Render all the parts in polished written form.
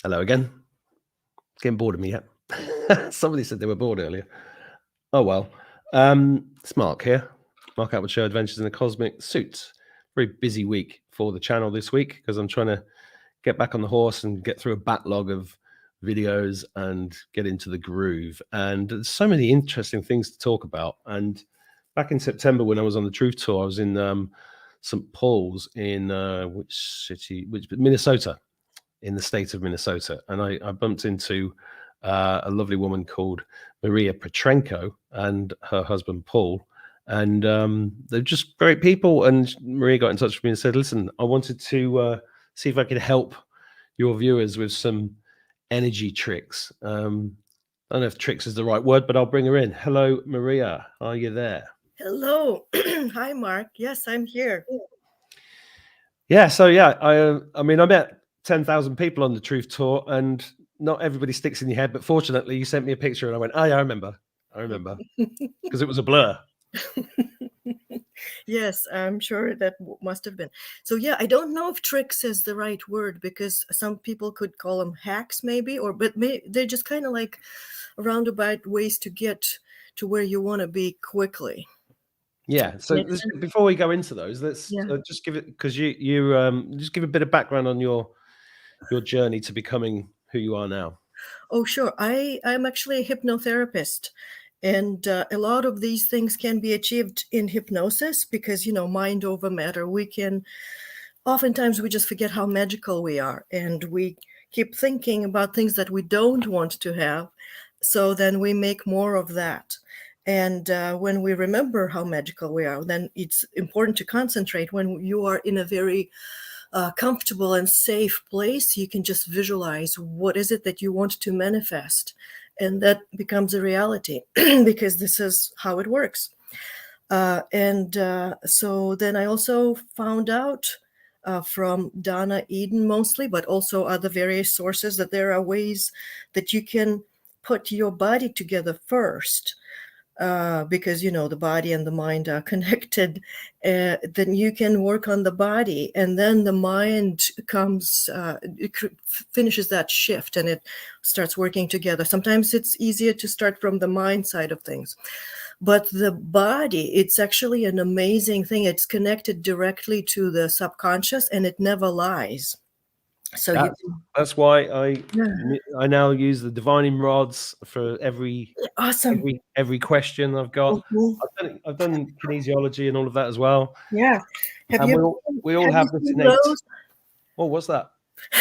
Hello again. Getting bored of me yet? Somebody said they were bored earlier. Oh well. It's Mark here. Mark Outward Show Adventures in the Cosmic Suit. Very busy week for the channel this week because I'm trying to get back on the horse and get through a backlog of videos and get into the groove. And there's so many interesting things to talk about. And back in September when I was on the Truth Tour, I was in St. Paul's in Minnesota, in the state of Minnesota. And I bumped into a lovely woman called Maria Petrenko and her husband, Paul. And they're just great people. And Maria got in touch with me and said, listen, I wanted to see if I could help your viewers with some energy tricks. I don't know if tricks is the right word, but I'll bring her in. Hello, Maria. Are you there? Hello. Hi, Mark. Yes, I'm here. Yeah. So, yeah, I mean, I met 10,000 people on the Truth Tour and not everybody sticks in your head. But fortunately, you sent me a picture and I went, oh, yeah, I remember. Because it was a blur. Yes, I'm sure that must have been. So, yeah, I don't know if tricks is the right word because some people could call them hacks maybe, but they're just kind of like roundabout ways to get to where you want to be quickly. Yeah. So before we go into those, let's just give it, because you just give a bit of background on your journey to becoming who you are now. Oh, sure. I'm actually a hypnotherapist. And a lot of these things can be achieved in hypnosis because, mind over matter. Oftentimes we just forget how magical we are. And we keep thinking about things that we don't want to have. So then we make more of that. And when we remember how magical we are, then it's important to concentrate. When you are in a very comfortable and safe place, you can just visualize what is it that you want to manifest. And that becomes a reality because this is how it works. So then I also found out from Donna Eden mostly, but also other various sources, that there are ways that you can put your body together first. Because the body and the mind are connected, then you can work on the body, and then the mind comes, finishes that shift, and it starts working together. Sometimes it's easier to start from the mind side of things, but the body, it's actually an amazing thing. It's connected directly to the subconscious, and it never lies. So that's why I now use the divining rods for every question I've got. Mm-hmm. I've done kinesiology and all of that as well. Yeah. We all have this innate. Oh, what's that?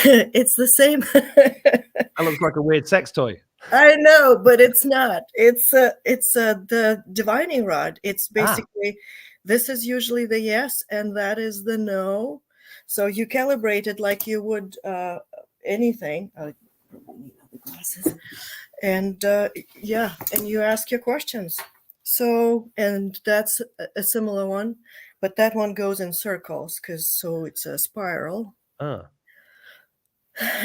It's the same. That looks like a weird sex toy. I know, but it's not. It's the divining rod. It's basically this is usually the yes, and that is the no. So you calibrate it like you would anything. I need the glasses. And and you ask your questions. So, and that's a similar one, but that one goes in circles so it's a spiral.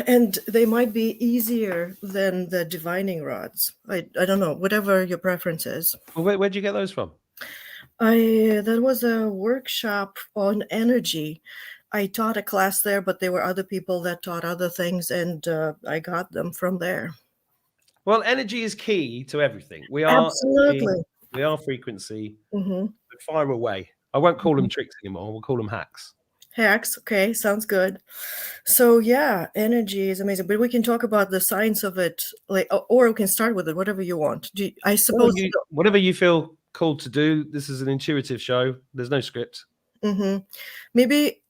And they might be easier than the divining rods. I don't know, whatever your preference is. Well, where'd you get those from? That was a workshop on energy. I taught a class there, but there were other people that taught other things, and I got them from there. Well, energy is key to everything. We are absolutely. We are frequency. Mm-hmm. Fire away. I won't call them tricks anymore. We'll call them hacks. Hacks. Okay, sounds good. So yeah, energy is amazing, but we can talk about the science of it, or we can start with it, whatever you want. I suppose whatever you feel called to do. This is an intuitive show. There's no script. Mm-hmm. Maybe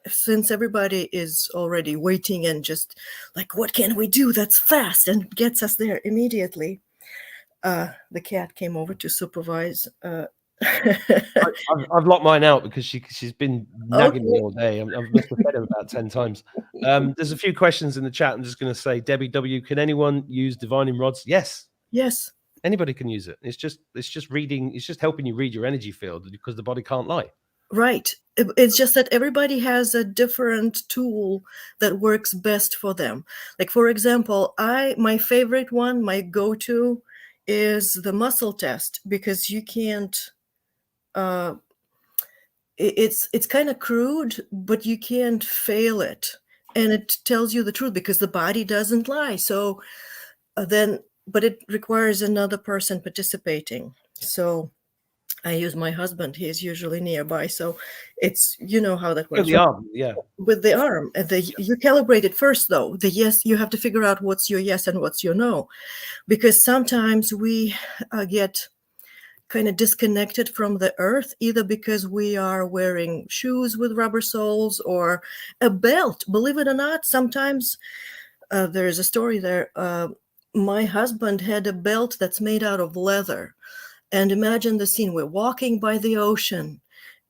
since everybody is already waiting and just like, what can we do that's fast and gets us there immediately? The cat came over to supervise. I've locked mine out because she's been nagging me all day. I've must have fed her about 10 times. There's a few questions in the chat. I'm just going to say, Debbie W, can anyone use divining rods? Yes. Anybody can use it. It's just reading. It's just helping you read your energy field because the body can't lie. Right. It's just that everybody has a different tool that works best for them. Like, for example, my favorite one, my go-to, is the muscle test, because you can't. It's kind of crude, but you can't fail it. and it tells you the truth because the body doesn't lie. So but it requires another person participating. So I use my husband. He is usually nearby. So it's, you know how that Oh, works, the right? arm, yeah. With the arm. You calibrate it first, though. The yes, you have to figure out what's your yes and what's your no. Because sometimes we get kind of disconnected from the earth, either because we are wearing shoes with rubber soles or a belt. Believe it or not, sometimes there's a story there. My husband had a belt that's made out of leather. And imagine the scene. We're walking by the ocean,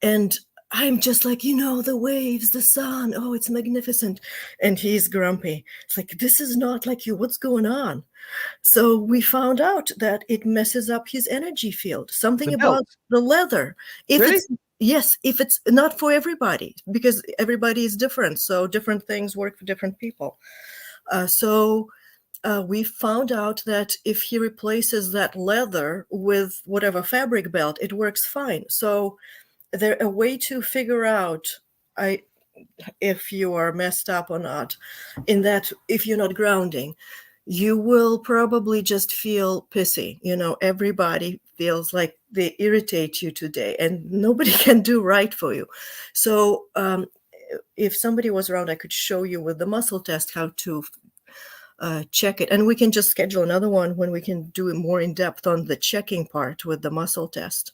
and I'm just like, the waves, the sun. Oh, it's magnificent. And he's grumpy. It's like, this is not like you. What's going on? So we found out that it messes up his energy field. Something The belt. about the leather. Really? If it's not for everybody, because everybody is different. So different things work for different people. We found out that if he replaces that leather with whatever fabric belt, it works fine. So there's a way to figure out if you are messed up or not. In that, if you're not grounding, you will probably just feel pissy. Everybody feels like they irritate you today, and nobody can do right for you. So if somebody was around, I could show you with the muscle test how to check it. And we can just schedule another one when we can do it more in depth on the checking part with the muscle test.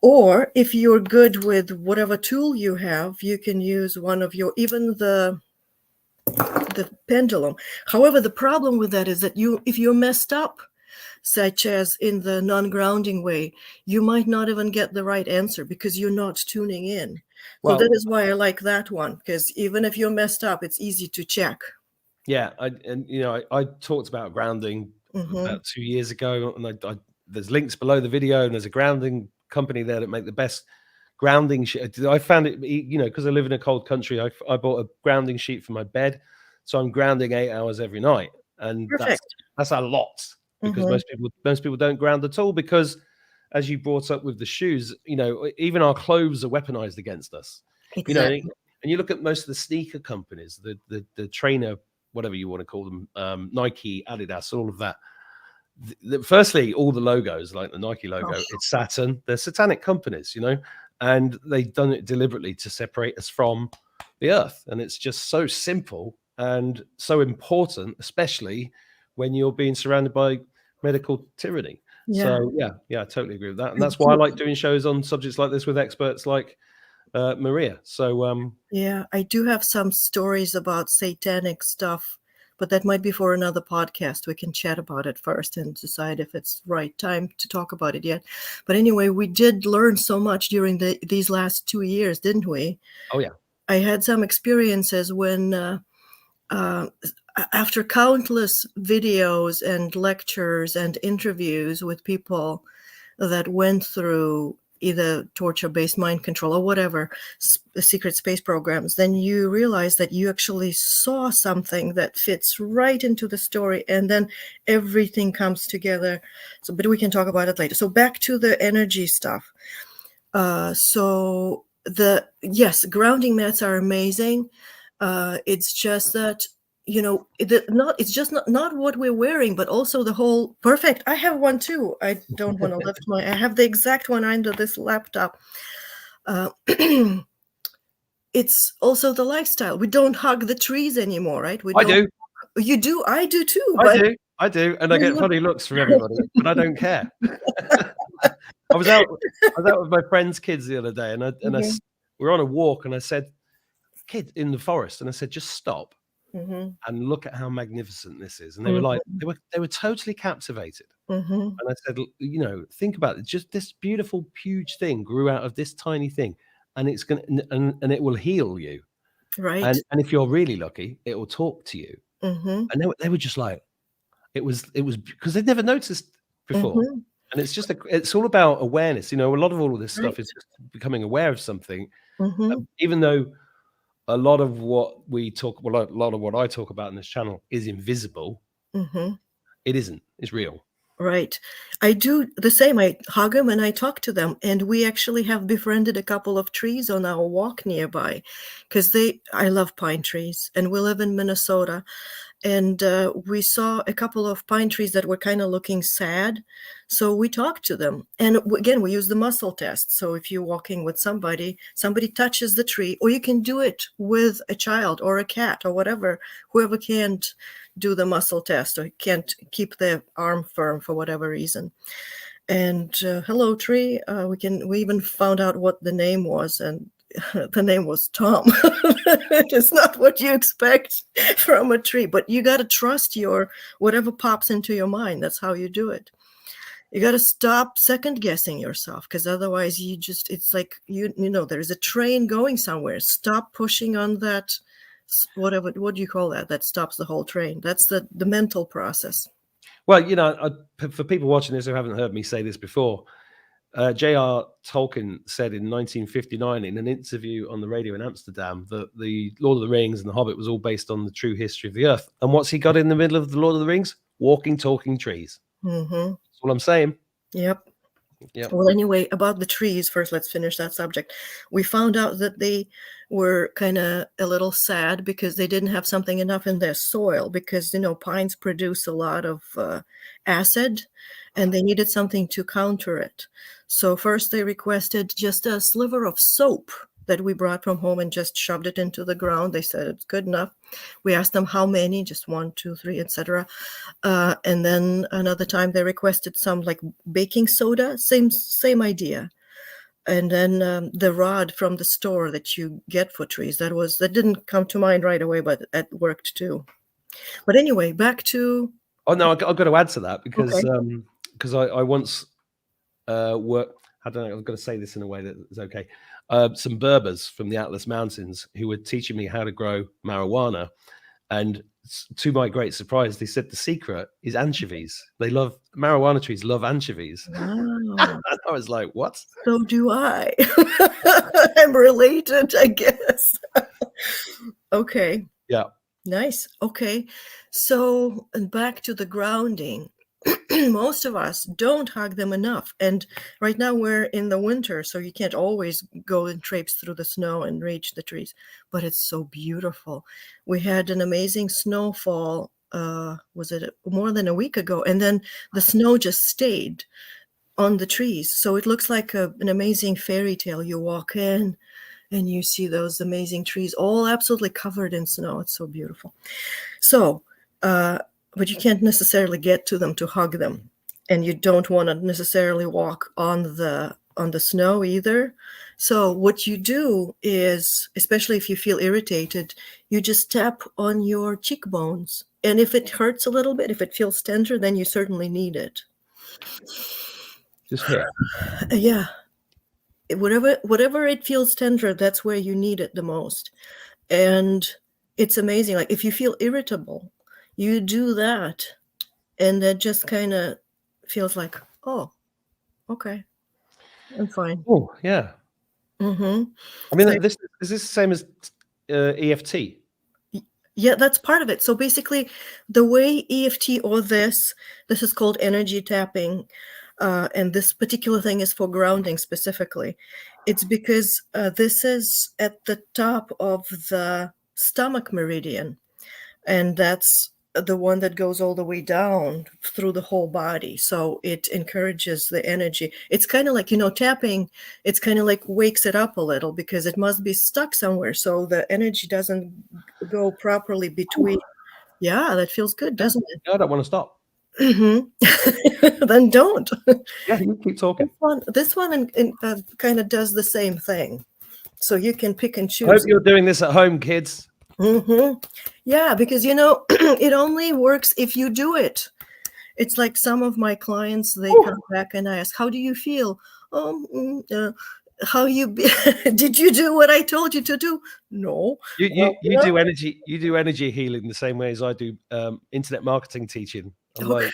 Or if you're good with whatever tool you have, you can use one of even the pendulum. However, the problem with that is that if you're messed up, such as in the non-grounding way, you might not even get the right answer because you're not tuning in. So that is why I like that one, because even if you're messed up, it's easy to check. Yeah, I talked about grounding about 2 years ago, and there's links below the video, and there's a grounding company there that make the best grounding sheet. I found it, because I live in a cold country, I bought a grounding sheet for my bed, so I'm grounding 8 hours every night, and Perfect. that's a lot because most people don't ground at all because, as you brought up with the shoes, even our clothes are weaponized against us. Exactly. And you look at most of the sneaker companies, the trainer, whatever you want to call them, Nike, Adidas, all of that. Firstly, all the logos, like the Nike logo, it's Saturn. They're satanic companies, and they've done it deliberately to separate us from the earth. And it's just so simple and so important, especially when you're being surrounded by medical tyranny. Yeah. So I totally agree with that. And that's why I like doing shows on subjects like this with experts like Maria. So yeah, I do have some stories about satanic stuff, but that might be for another podcast. We can chat about it first and decide if it's right time to talk about it yet. But anyway, we did learn so much during these last 2 years, didn't we? Oh yeah. I had some experiences when after countless videos and lectures and interviews with people that went through either torture-based mind control or whatever, secret space programs, then you realize that you actually saw something that fits right into the story, and then everything comes together. But we can talk about it later. So back to the energy stuff. Yes, grounding mats are amazing. It's just that it's just not what we're wearing, but also the whole perfect. I have one too. I don't want to lift I have the exact one under this laptop. It's also the lifestyle. We don't hug the trees anymore, right? I do. You do. I do too. I do, and I get funny looks from everybody, but I don't care. I was out with my friend's kids the other day, and we were on a walk, and I said, "Kid in the forest," and I said, "Just stop and look at how magnificent this is." And they were like, they were totally captivated. And I said, think about it. Just this beautiful, huge thing grew out of this tiny thing, and it's and it will heal you, right? And if you're really lucky, it will talk to you. And they were just like, it was because they'd never noticed before. And it's all about awareness. A lot of all of this stuff is just becoming aware of something. Even though a lot of what a lot of what I talk about in this channel is invisible, it isn't. It's real. Right. I do the same. I hug them and I talk to them. And we actually have befriended a couple of trees on our walk nearby because I love pine trees and we live in Minnesota. And we saw a couple of pine trees that were kind of looking sad. So we talked to them. And again, we use the muscle test. So if you're walking with somebody touches the tree, or you can do it with a child or a cat or whatever, whoever can't do the muscle test or can't keep their arm firm for whatever reason. And hello, tree. We even found out what the name was, and the name was Tom. It's not what you expect from a tree, but you got to trust your whatever pops into your mind. That's how you do it. You got to stop second guessing yourself, because otherwise it's like you know there's a train going somewhere. Stop pushing on that whatever, what do you call that stops the whole train? That's the mental process. Well, you know, for people watching this who haven't heard me say this before, J.R. Tolkien said in 1959 in an interview on the radio in Amsterdam that the Lord of the Rings and the Hobbit was all based on the true history of the Earth. And what's he got in the middle of the Lord of the Rings? Walking, talking trees. Mm-hmm. That's what I'm saying. Yep. Yep. Well, anyway, about the trees, first, let's finish that subject. We found out that they were kind of a little sad because they didn't have something enough in their soil, because, you know, pines produce a lot of acid and they needed something to counter it. So first they requested just a sliver of soap that we brought from home and just shoved it into the ground. They said it's good enough. We asked them how many, just 1, 2, 3, etc. And then another time they requested some like baking soda, same idea. And then the rod from the store that you get for trees, that didn't come to mind right away, but it worked too. But anyway, back to. Oh no, I've got to add to that because Okay. I once worked. I don't know. I've got to say this in a way that is okay. Some Berbers from the Atlas Mountains who were teaching me how to grow marijuana, and to my great surprise, they said the secret is anchovies. They love marijuana trees. Love anchovies. Wow. I was like, what? So do I. I'm related, I guess. Okay. Yeah. Nice. Okay. So back to the grounding. Most of us don't hug them enough. And right now we're in the winter, so you can't always go and traipse through the snow and reach the trees, but it's so beautiful. We had an amazing snowfall, was it more than a week ago? And then the snow just stayed on the trees. So it looks like an amazing fairy tale. You walk in and you see those amazing trees all absolutely covered in snow. It's so beautiful. So, but you can't necessarily get to them to hug them, and you don't want to necessarily walk on the snow either. So what you do is, especially if you feel irritated, you just tap on your cheekbones, and if it hurts a little bit, if it feels tender, then you certainly need it. Just here. Yeah. Whatever it feels tender, that's where you need it the most. And it's amazing. Like if you feel irritable, you do that, and that just kind of feels like, oh, okay, I'm fine. Oh, yeah. Mm-hmm. I mean, So, is this the same as EFT? yeah, that's part of it. So basically, the way EFT or this is called energy tapping, and this particular thing is for grounding specifically. It's because this is at the top of the stomach meridian, and that's the one that goes all the way down through the whole body. So it encourages the energy. It's kind of like, tapping, it's kind of like wakes it up a little because it must be stuck somewhere. So the energy doesn't go properly between. Yeah, that feels good, doesn't it? No, I don't want to stop. Mm-hmm. Then don't. Yeah, you keep talking. This one kind of does the same thing. So you can pick and I choose. hope you're doing this at home, kids. Mm-hmm. Yeah, because it only works if you do it. It's like some of my clients, they come back and I ask, how do you feel? How did you do what I told you to do? No. You do energy healing the same way as I do internet marketing teaching. I'm like,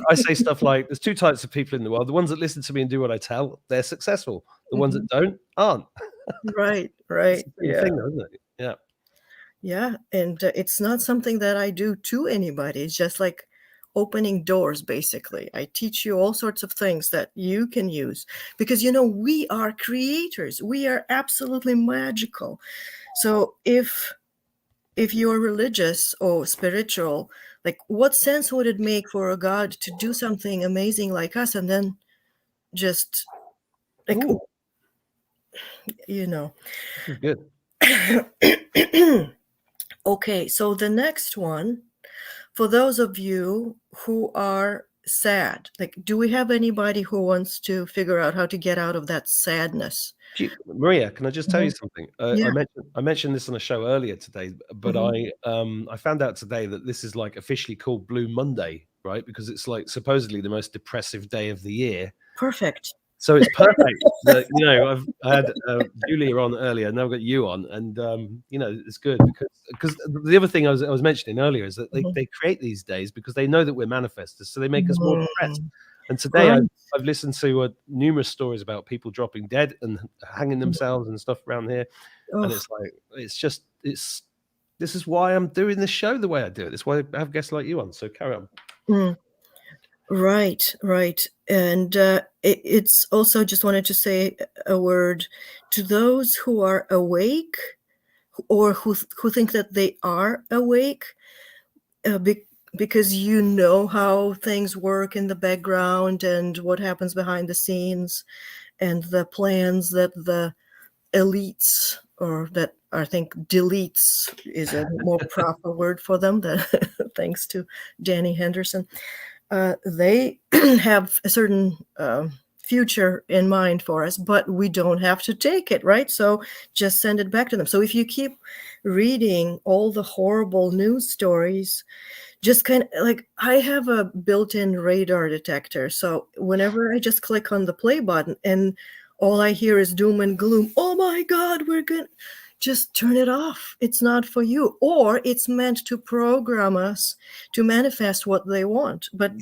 I say stuff like, there's two types of people in the world. The ones that listen to me and do what I tell, they're successful. The ones that don't, aren't. Right. It's the same Yeah. thing, though, isn't it? Yeah. Yeah. And it's not something that I do to anybody. It's just like opening doors, basically. I teach you all sorts of things that you can use because, you know, we are creators. We are absolutely magical. So if you're religious or spiritual, like, what sense would it make for a God to do something amazing like us and then just, like, Ooh, you know. this is good. Okay, so the next one, for those of you who are sad, like, do we have anybody who wants to figure out how to get out of that sadness? Maria, can I just tell you something? Yeah. I mentioned this on a show earlier today, but I found out today that this is like officially called Blue Monday, right? Because it's like supposedly the most depressive day of the year. Perfect. So it's perfect that, you know, I had Julia on earlier, now I've got you on, and you know, it's good because the other thing I was mentioning earlier is that they create these days because they know that we're manifestors, so they make us more depressed. And today Right. I've listened to numerous stories about people dropping dead and hanging themselves and stuff around here, and it's like this is why I'm doing this show the way I do it. It's why I have guests like you on. So carry on. Right. And it's also, just wanted to say a word to those who are awake or who think that they are awake, because you know how things work in the background and what happens behind the scenes and the plans that the elites, or that I think deletes is a more proper word for them, thanks to Danny Henderson. They have a certain future in mind for us, but we don't have to take it, right? So just send it back to them. So if you keep reading all the horrible news stories, just kind of like, I have a built-in radar detector. So whenever I just click on the play button and all I hear is doom and gloom, oh my God, we're good. Just turn it off. It's not for you. Or it's meant to program us to manifest what they want. But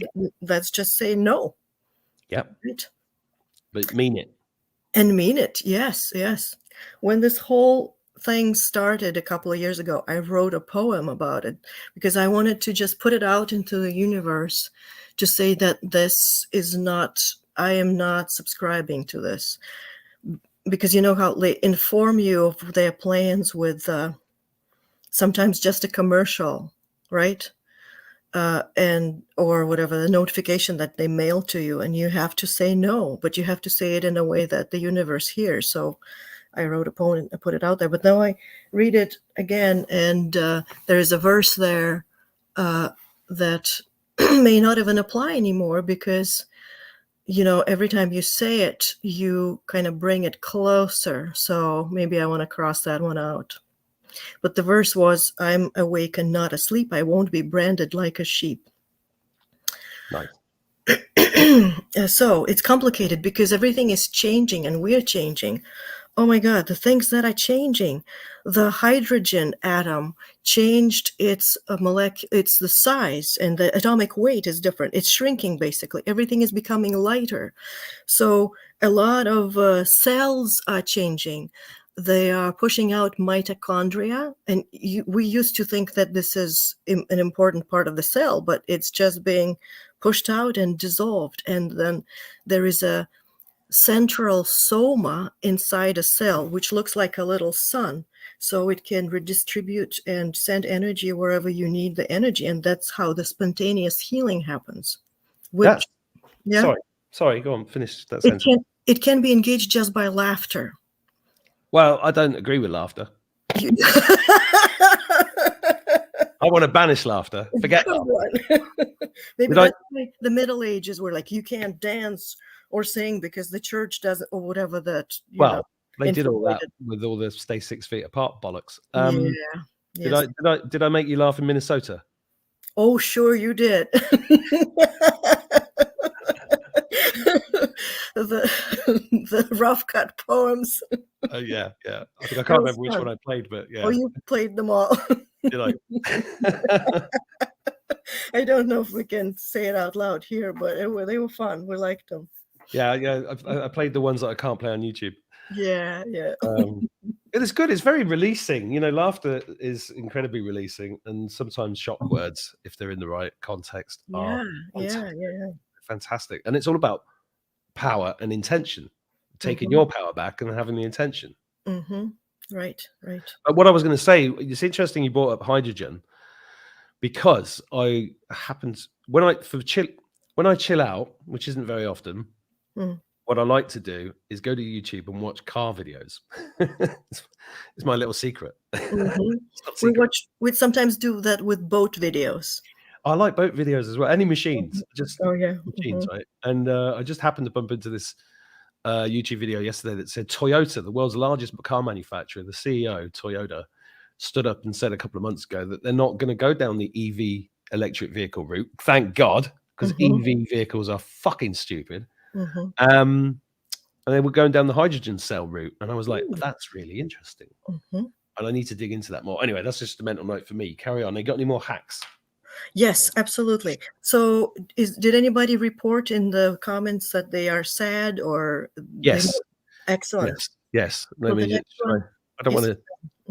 let's just say no. Yep. Right? But mean it. And mean it. Yes. When this whole thing started a couple of years ago, I wrote a poem about it because I wanted to just put it out into the universe to say that I am not subscribing to this. Because you know how they inform you of their plans with sometimes just a commercial, right? Or whatever, the notification that they mail to you, and you have to say no, but you have to say it in a way that the universe hears. So I wrote a poem and I put it out there, but now I read it again, and there is a verse there that may not even apply anymore because, you know, every time you say it, you kind of bring it closer. So maybe I want to cross that one out. But the verse was, I'm awake and not asleep. I won't be branded like a sheep. Nice. So it's complicated because everything is changing and we're changing. Oh my God, the things that are changing. The hydrogen atom changed its it's the size, and the atomic weight is different. It's shrinking, basically. Everything is becoming lighter. So a lot of cells are changing. They are pushing out mitochondria, and we used to think that this is an important part of the cell, but it's just being pushed out and dissolved. And then there is a central soma inside a cell, which looks like a little sun. So it can redistribute and send energy wherever you need the energy. And that's how the spontaneous healing happens. Sorry, go on, finish that sentence. It can be engaged just by laughter. Well, I don't agree with laughter. I want to banish laughter. Forget that. Maybe that's why the Middle Ages were like, you can't dance or sing because the church doesn't, or whatever that. They did all that with all the stay 6 feet apart bollocks. Yes. Did I make you laugh in Minnesota? Oh, sure you did. the rough cut poems. Oh yeah. I think I can't remember which one I played, but yeah. Oh, you played them all. Did I? I don't know if we can say it out loud here, but they were fun. We liked them. Yeah. I played the ones that I can't play on YouTube. Yeah. It is good. It's very releasing. You know, laughter is incredibly releasing, and sometimes shock words, if they're in the right context, are Yeah. fantastic. And it's all about power and intention, taking Mhm. your power back and having the intention. Right. But what I was going to say, it's interesting you brought up hydrogen, because I happened when I chill out, which isn't very often. Mm. What I like to do is go to YouTube and watch car videos. It's my little secret. Mhm. It's not secret. We sometimes do that with boat videos. I like boat videos as well. Any machines, just Oh yeah. machines, right? And I just happened to bump into this YouTube video yesterday that said Toyota, the world's largest car manufacturer, the CEO Toyota, stood up and said a couple of months ago that they're not going to go down the EV electric vehicle route. Thank God, because EV vehicles are fucking stupid. And they were going down the hydrogen cell route, and I was like, that's really interesting. And I need to dig into that more. Anyway, that's just a mental note for me. Carry on. They got any more hacks? Yes, absolutely. So, did anybody report in the comments that they are sad or? Yes. Excellent. Yes. Let So me the next one I don't is- want to.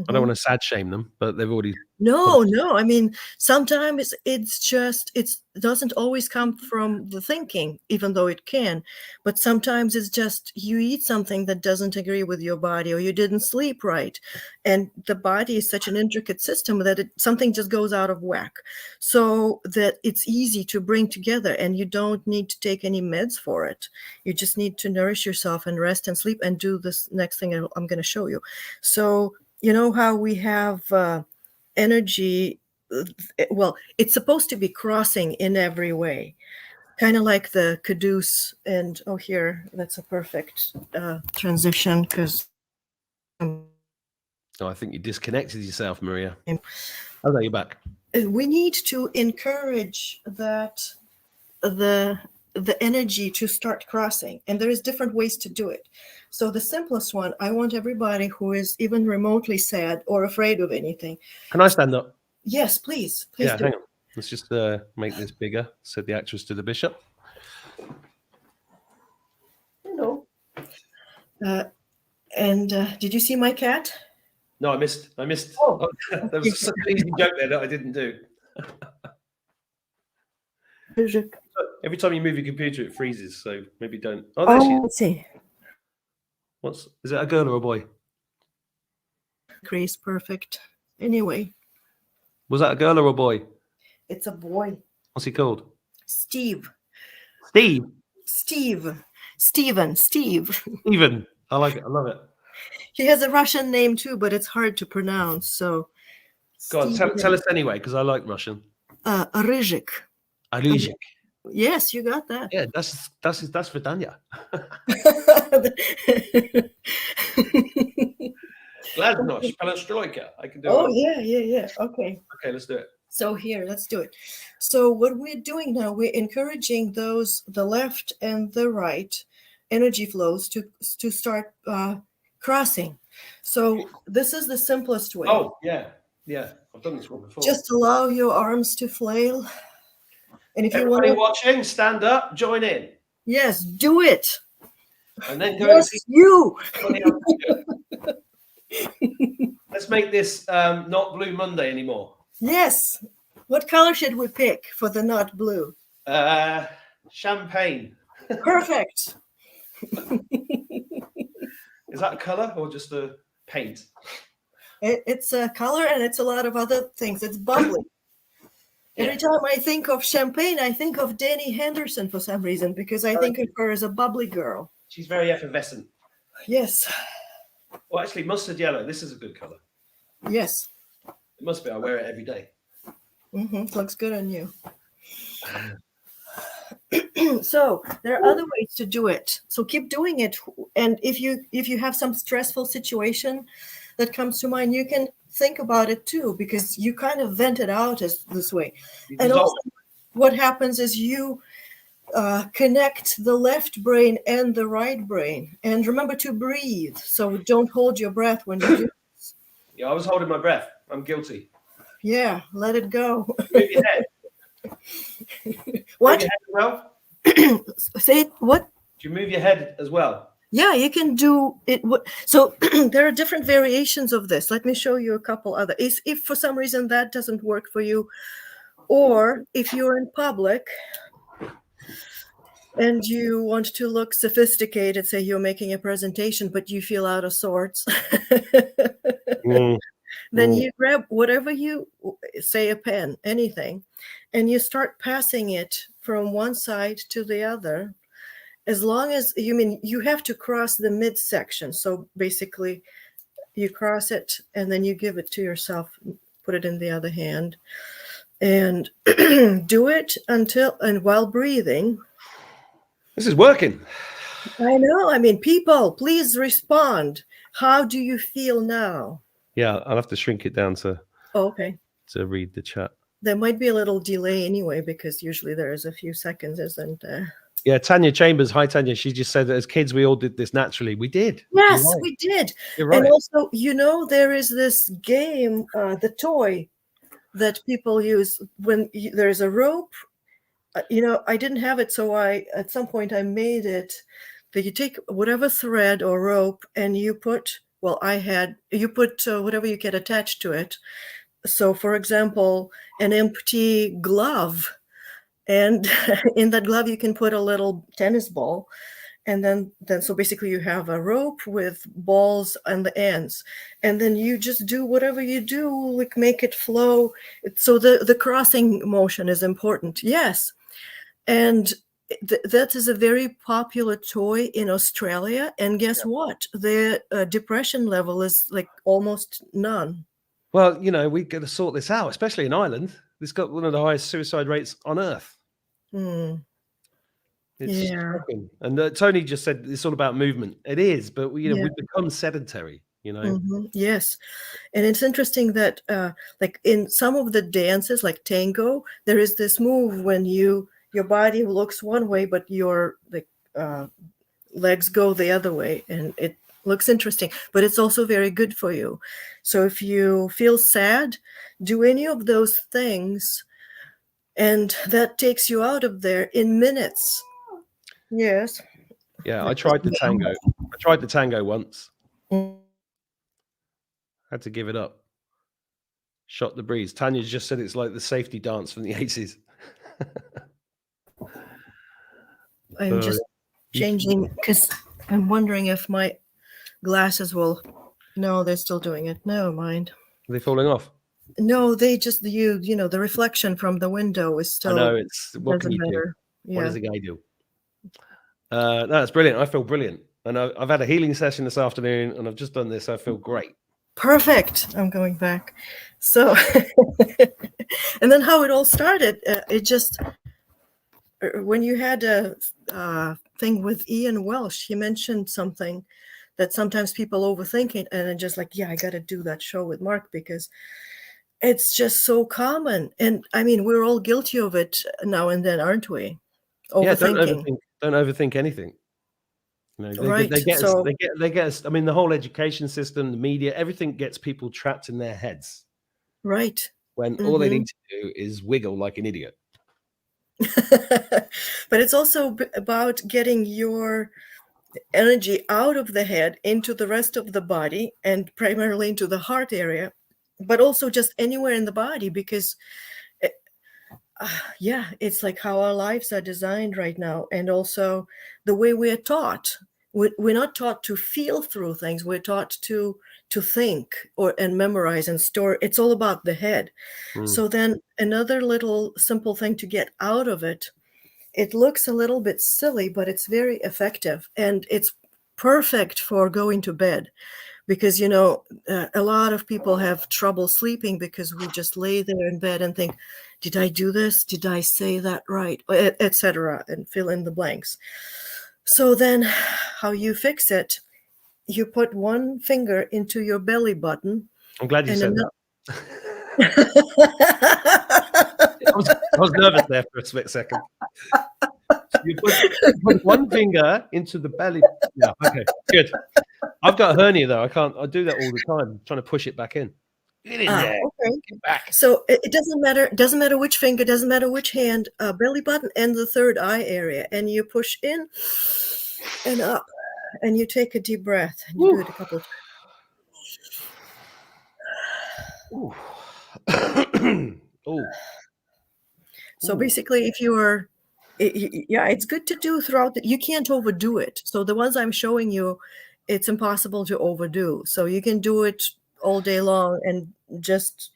I don't want to sad shame them, but they've already. No. I mean, sometimes it's just it doesn't always come from the thinking, even though it can. But sometimes it's just you eat something that doesn't agree with your body, or you didn't sleep right, and the body is such an intricate system that something just goes out of whack. So that it's easy to bring together, and you don't need to take any meds for it. You just need to nourish yourself and rest and sleep and do this next thing I'm going to show you. So you know how we have energy, well, it's supposed to be crossing in every way, kind of like the caduce. And here, that's a perfect transition, because I think you disconnected yourself, Maria. Oh, no, you're back. we need to encourage that the energy to start crossing, and there is different ways to do it. So the simplest one, I want everybody who is even remotely sad or afraid of anything. Can I stand up? Yes, please Yeah, do. hang on. Let's just make this bigger, said the actress to the bishop. Hello. And did you see my cat? No, I missed. Oh. There was such an easy joke there that I didn't do. Every time you move your computer, it freezes. So maybe don't. Oh, there she is. Let's see. Is it a girl or a boy? Grace, perfect. Anyway. Was that a girl or a boy? It's a boy. What's he called? Steve. Steve. Steven. Steven. I like it. I love it. He has a Russian name too, but it's hard to pronounce. So. Go on, tell us anyway, because I like Russian. Ryzhik. Ryzhik. Yes, you got that. Yeah, that's Vidania. Gladnosh, Perestroika. I can do it. Oh, yeah. Okay, let's do it. So here, let's do it. So what we're doing now, we're encouraging the left and the right energy flows to start crossing. So this is the simplest way. Oh, yeah. I've done this one before. Just allow your arms to flail. And if Everybody you want watching, stand up, join in. Yes, do it. And then go yes, you. Let's make this not Blue Monday anymore. Yes. What color should we pick for the not blue? Champagne. Perfect. Is that a color or just a paint? It's a color, and it's a lot of other things. It's bubbly. Every time I think of champagne, I think of Danny Henderson for some reason, because I think of her as a bubbly girl. She's very effervescent. Yes. Well, actually, mustard yellow. This is a good color. Yes. It must be. I wear it every day. It looks good on you. So there are other ways to do it. So keep doing it. And if you have some stressful situation that comes to mind, you can think about it too, because you kind of vent it out as this way. And also what happens is you connect the left brain and the right brain. And remember to breathe. So don't hold your breath when you do this. Yeah, I was holding my breath. I'm guilty. Yeah, let it go. Move your head. What? Move your head as well? Say it, what? Do you move your head as well? Yeah, you can do it. So there are different variations of this. Let me show you a couple other. If for some reason that doesn't work for you, or if you're in public and you want to look sophisticated, say you're making a presentation, but you feel out of sorts, Mm, then mm. you grab whatever you say, a pen, anything, and you start passing it from one side to the other. As long as you have to cross the midsection. So basically, you cross it and then you give it to yourself, put it in the other hand, and do it while breathing. This is working. I know. I mean, people, please respond. How do you feel now? Yeah, I'll have to shrink it down to Okay. read the chat. There might be a little delay anyway, because usually there is a few seconds, isn't there? Yeah, Tanya Chambers. Hi, Tanya. She just said that as kids, we all did this naturally. We did. Yes, You're right. we did. You're right. And also, there is this game, the toy that people use when there's a rope. I didn't have it, so at some point I made it, that you take whatever thread or rope and you put, whatever you get attached to it. So for example, an empty glove, and in that glove you can put a little tennis ball, and then so basically you have a rope with balls on the ends, and then you just do whatever you do, like make it flow. So the crossing motion is important. Yes. And that is a very popular toy in Australia. And guess what? The depression level is like almost none. Well, we got to sort this out, especially in Ireland. It's got one of the highest suicide rates on earth. It's shocking. And Tony just said it's all about movement. It is, but we've become sedentary. Yes. And it's interesting that like in some of the dances, like tango, there is this move when your body looks one way, but your legs go the other way, and it looks interesting, but it's also very good for you. So if you feel sad, do any of those things, and that takes you out of there in minutes. Yes. Yeah, I tried the tango. I tried the tango once. Had to give it up. Shot the breeze. Tanya just said it's like the safety dance from the 80s. I'm just changing because I'm wondering if my glasses will. No, they're still doing it. Never mind. Are they falling off? No, they just the reflection from the window is still. I know, it's what can you do? Yeah. What does a guy do? No, that's brilliant. I feel brilliant, and I've had a healing session this afternoon, and I've just done this. I feel great. Perfect. I'm going back. So, and then how it all started. It just when you had a thing with Ian Welsh, he mentioned something that sometimes people overthink it, and then just like, I got to do that show with Mark because it's just so common. And I mean, we're all guilty of it now and then, aren't we? Overthinking. Yeah, don't overthink anything. Right. They get us. I mean, the whole education system, the media, everything gets people trapped in their heads. Right. When all they need to do is wiggle like an idiot. But it's also about getting your energy out of the head into the rest of the body, and primarily into the heart area, but also just anywhere in the body, because it's like how our lives are designed right now. And also the way we're taught. We're not taught to feel through things. We're taught to think and memorize and store. It's all about the head. So then another little simple thing to get out of it. It looks a little bit silly, but it's very effective, and it's perfect for going to bed, because a lot of people have trouble sleeping because we just lay there in bed and think, did I do this? Did I say that right? Etc. and fill in the blanks. So then how you fix it, you put one finger into your belly button. I'm glad you said that. I was nervous there for a split second. You put one finger into the belly. Yeah, okay, good. I've got a hernia though. I do that all the time. I'm trying to push it back in. Get in there. Okay. Get back. So it doesn't matter. Doesn't matter which finger. Doesn't matter which hand. Belly button and the third eye area, and you push in and up. And you take a deep breath and you do it a couple of times. Oh. So basically, if you are, yeah, it's good to do throughout. You can't overdo it. So the ones I'm showing you, it's impossible to overdo. So you can do it all day long and just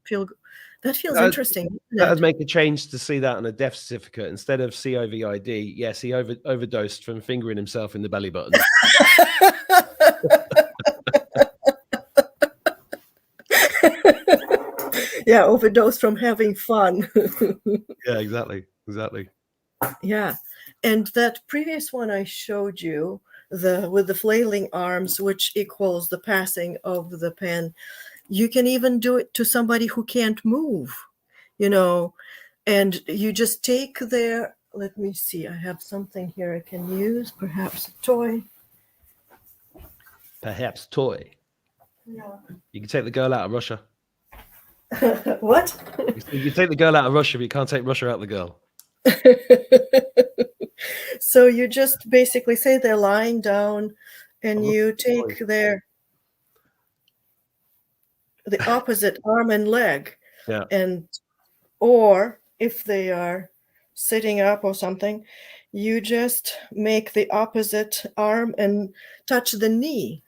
feel. That feels interesting. That'd make a change to see that on a death certificate instead of COVID. Yes, he overdosed from fingering himself in the belly button. Yeah, overdose from having fun. Yeah, exactly. Yeah, and that previous one I showed you, with the flailing arms, which equals the passing of the pen, you can even do it to somebody who can't move, and you just take their, let me see, I have something here I can use, perhaps a toy. Perhaps toy. Yeah. You can take the girl out of Russia. What? You can take the girl out of Russia, but you can't take Russia out of the girl. So you just basically say they're lying down, and you take the opposite arm and leg, yeah, or if they are sitting up or something, you just make the opposite arm and touch the knee.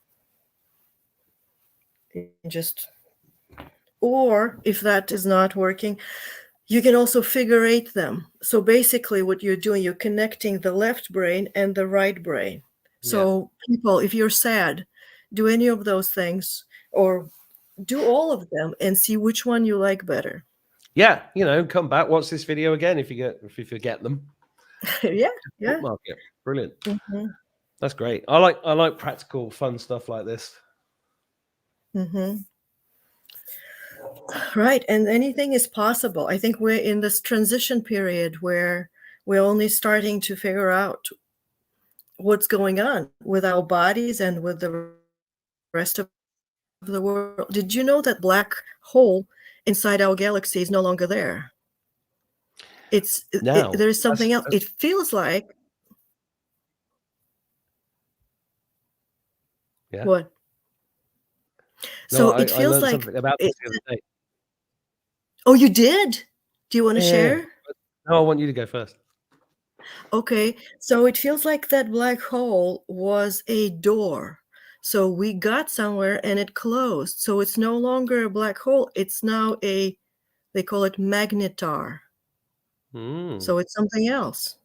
Or if that is not working, you can also figure eight them. So basically what you're doing, you're connecting the left brain and the right brain. So people, if you're sad, do any of those things or do all of them and see which one you like better. Yeah, come back, watch this video again if you forget them. Yeah. Bookmark it. Brilliant. Mm-hmm. That's great. I like practical, fun stuff like this. Mm-hmm. Right, and anything is possible. I think we're in this transition period where we're only starting to figure out what's going on with our bodies and with the rest of the world. Did you know that black hole inside our galaxy is no longer there? There's something else. It feels like. Yeah. What? No, So it feels I learned like something about this the other day. Oh, you did? Do you want to share? No, I want you to go first. Okay, so it feels like that black hole was a door. So we got somewhere and it closed. So it's no longer a black hole. It's now they call it magnetar. So it's something else.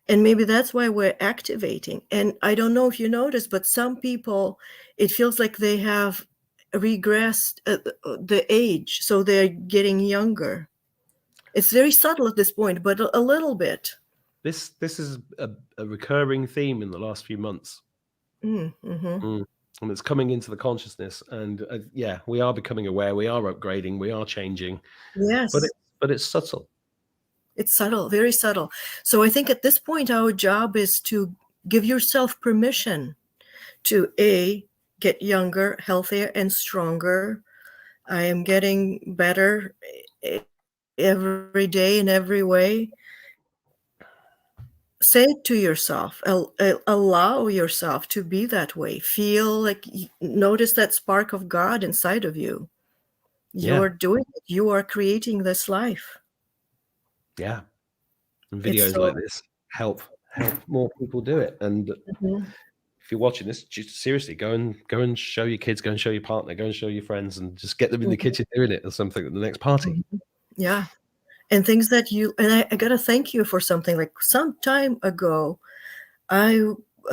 And maybe that's why we're activating. And I don't know if you noticed, but some people, it feels like they have regressed the age. So they're getting younger. It's very subtle at this point, but a little bit. This is a recurring theme in the last few months. Mm-hmm. And it's coming into the consciousness, and we are becoming aware, we are upgrading, we are changing. Yes, but it's subtle. It's subtle, very subtle. So I think at this point our job is to give yourself permission to get younger, healthier, and stronger. I am getting better every day in every way. Say it to yourself, allow yourself to be that way. Feel like, notice that spark of God inside of you. You're doing it. You are creating this life. Yeah. And videos like this help more people do it. And if you're watching this, just seriously go and show your kids, go and show your partner, go and show your friends, and just get them in the kitchen doing it or something at the next party. Yeah. And things that I got to thank you for something. Like some time ago, I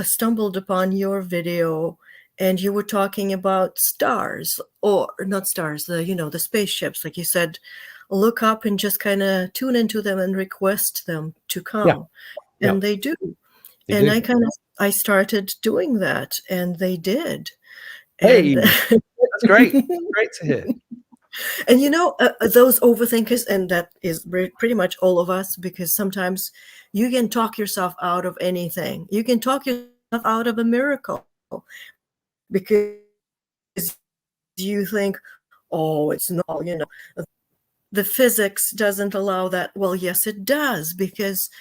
stumbled upon your video and you were talking about stars, or not stars, the spaceships. Like you said, look up and just kind of tune into them and request them to come. Yeah. And they do. I started doing that and they did. Hey, that's great. Great to hear. And those overthinkers, and that is pretty much all of us, because sometimes you can talk yourself out of anything. You can talk yourself out of a miracle because you think, oh, it's not, the physics doesn't allow that. Well, yes, it does, because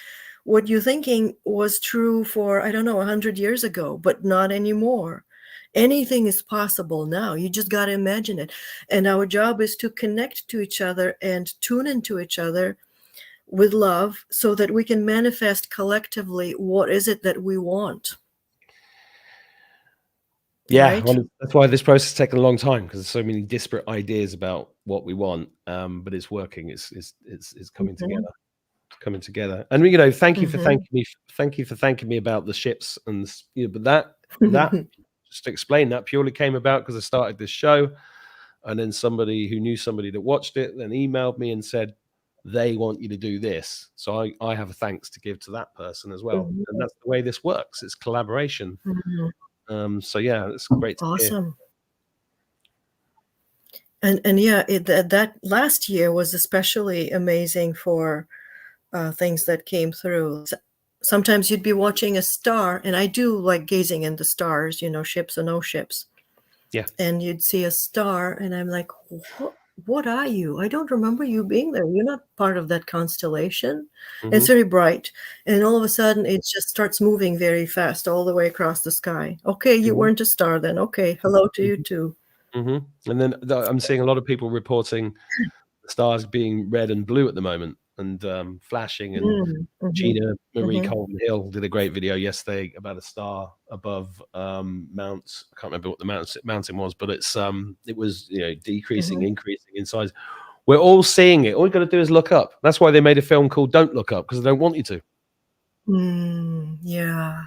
what you're thinking was true for, I don't know, 100 years ago, but not anymore. Anything is possible now. You just got to imagine it. And our job is to connect to each other and tune into each other with love so that we can manifest collectively what is it that we want. Yeah, Right? well, that's why this process has taken a long time, because there's so many disparate ideas about what we want, but it's working. It's coming together, coming together. And you know, thank you for thanking me. Thank you for thanking me about the ships and but that just to explain, that purely came about because I started this show, and then somebody who knew somebody that watched it then emailed me and said they want you to do this. So I have a thanks to give to that person as well, and that's the way this works. It's collaboration. So yeah, it's great to hear. Awesome. And yeah, that last year was especially amazing for things that came through. Sometimes you'd be watching a star, and I do like gazing in the stars, you know, ships or no ships. Yeah. And you'd see a star, and I'm like, what are you? I don't remember you being there. You're not part of that constellation. It's very bright. And all of a sudden, it just starts moving very fast all the way across the sky. Okay, you weren't a star then. Okay, hello to you too. And then I'm seeing a lot of people reporting the stars being red and blue at the moment, and flashing. And Gina Marie Colton Hill did a great video yesterday about a star above Mount. I can't remember what the mountain was, but it was, you know, decreasing, increasing in size. We're all seeing it. All you got to do is look up. That's why they made a film called "Don't Look Up," because they don't want you to. Yeah.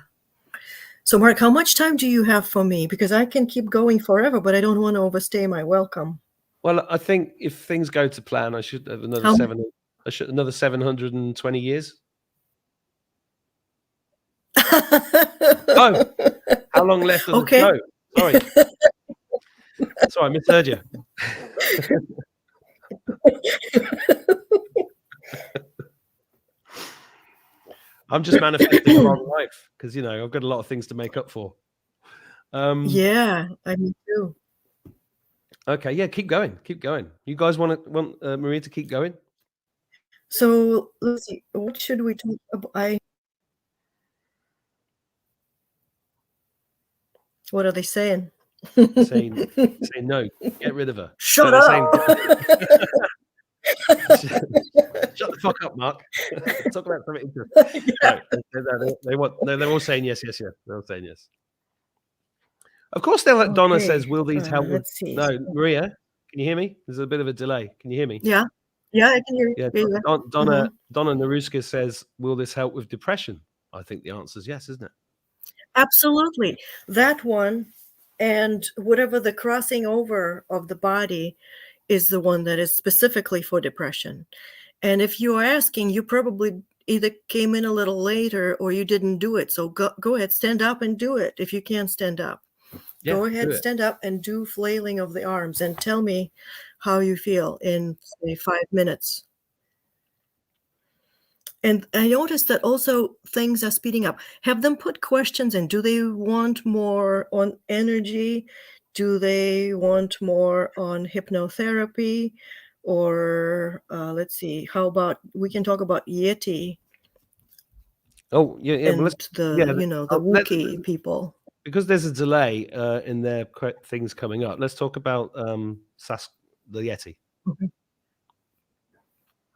So, Mark, how much time do you have for me? Because I can keep going forever, but I don't want to overstay my welcome. Well, I think if things go to plan, I should have another 720 years. Oh, how long left of the show? Sorry. Sorry, I misheard you. I'm just manifesting a long life because, you know, I've got a lot of things to make up for. Yeah, I mean too. Okay, yeah, keep going. You guys want Maria to keep going? So let's see. What should we talk about? What are they saying? Saying no. Get rid of her. Shut up. Shut the fuck up, Mark. Talk about something interesting. They're all saying yes. They're all saying yes. Of course, they're like Donna says, will these help with... No, Maria, can you hear me? There's a bit of a delay. Can you hear me? Yeah, I can hear you. Yeah, Donna Naruska says, will this help with depression? I think the answer is yes, isn't it? Absolutely. That one, and whatever the crossing over of the body is the one that is specifically for depression. And if you are asking, you probably either came in a little later or you didn't do it. So go ahead, stand up and do it if you can't stand up. Yeah, go ahead, stand up and do flailing of the arms and tell me how you feel in, say, 5 minutes. And I noticed that also things are speeding up. Have them put questions in. Do they want more on energy? Do they want more on hypnotherapy? Or let's see, how about we can talk about Yeti? Oh, yeah. And well, the Wookiee people. Because there's a delay in their things coming up. Let's talk about the Yeti.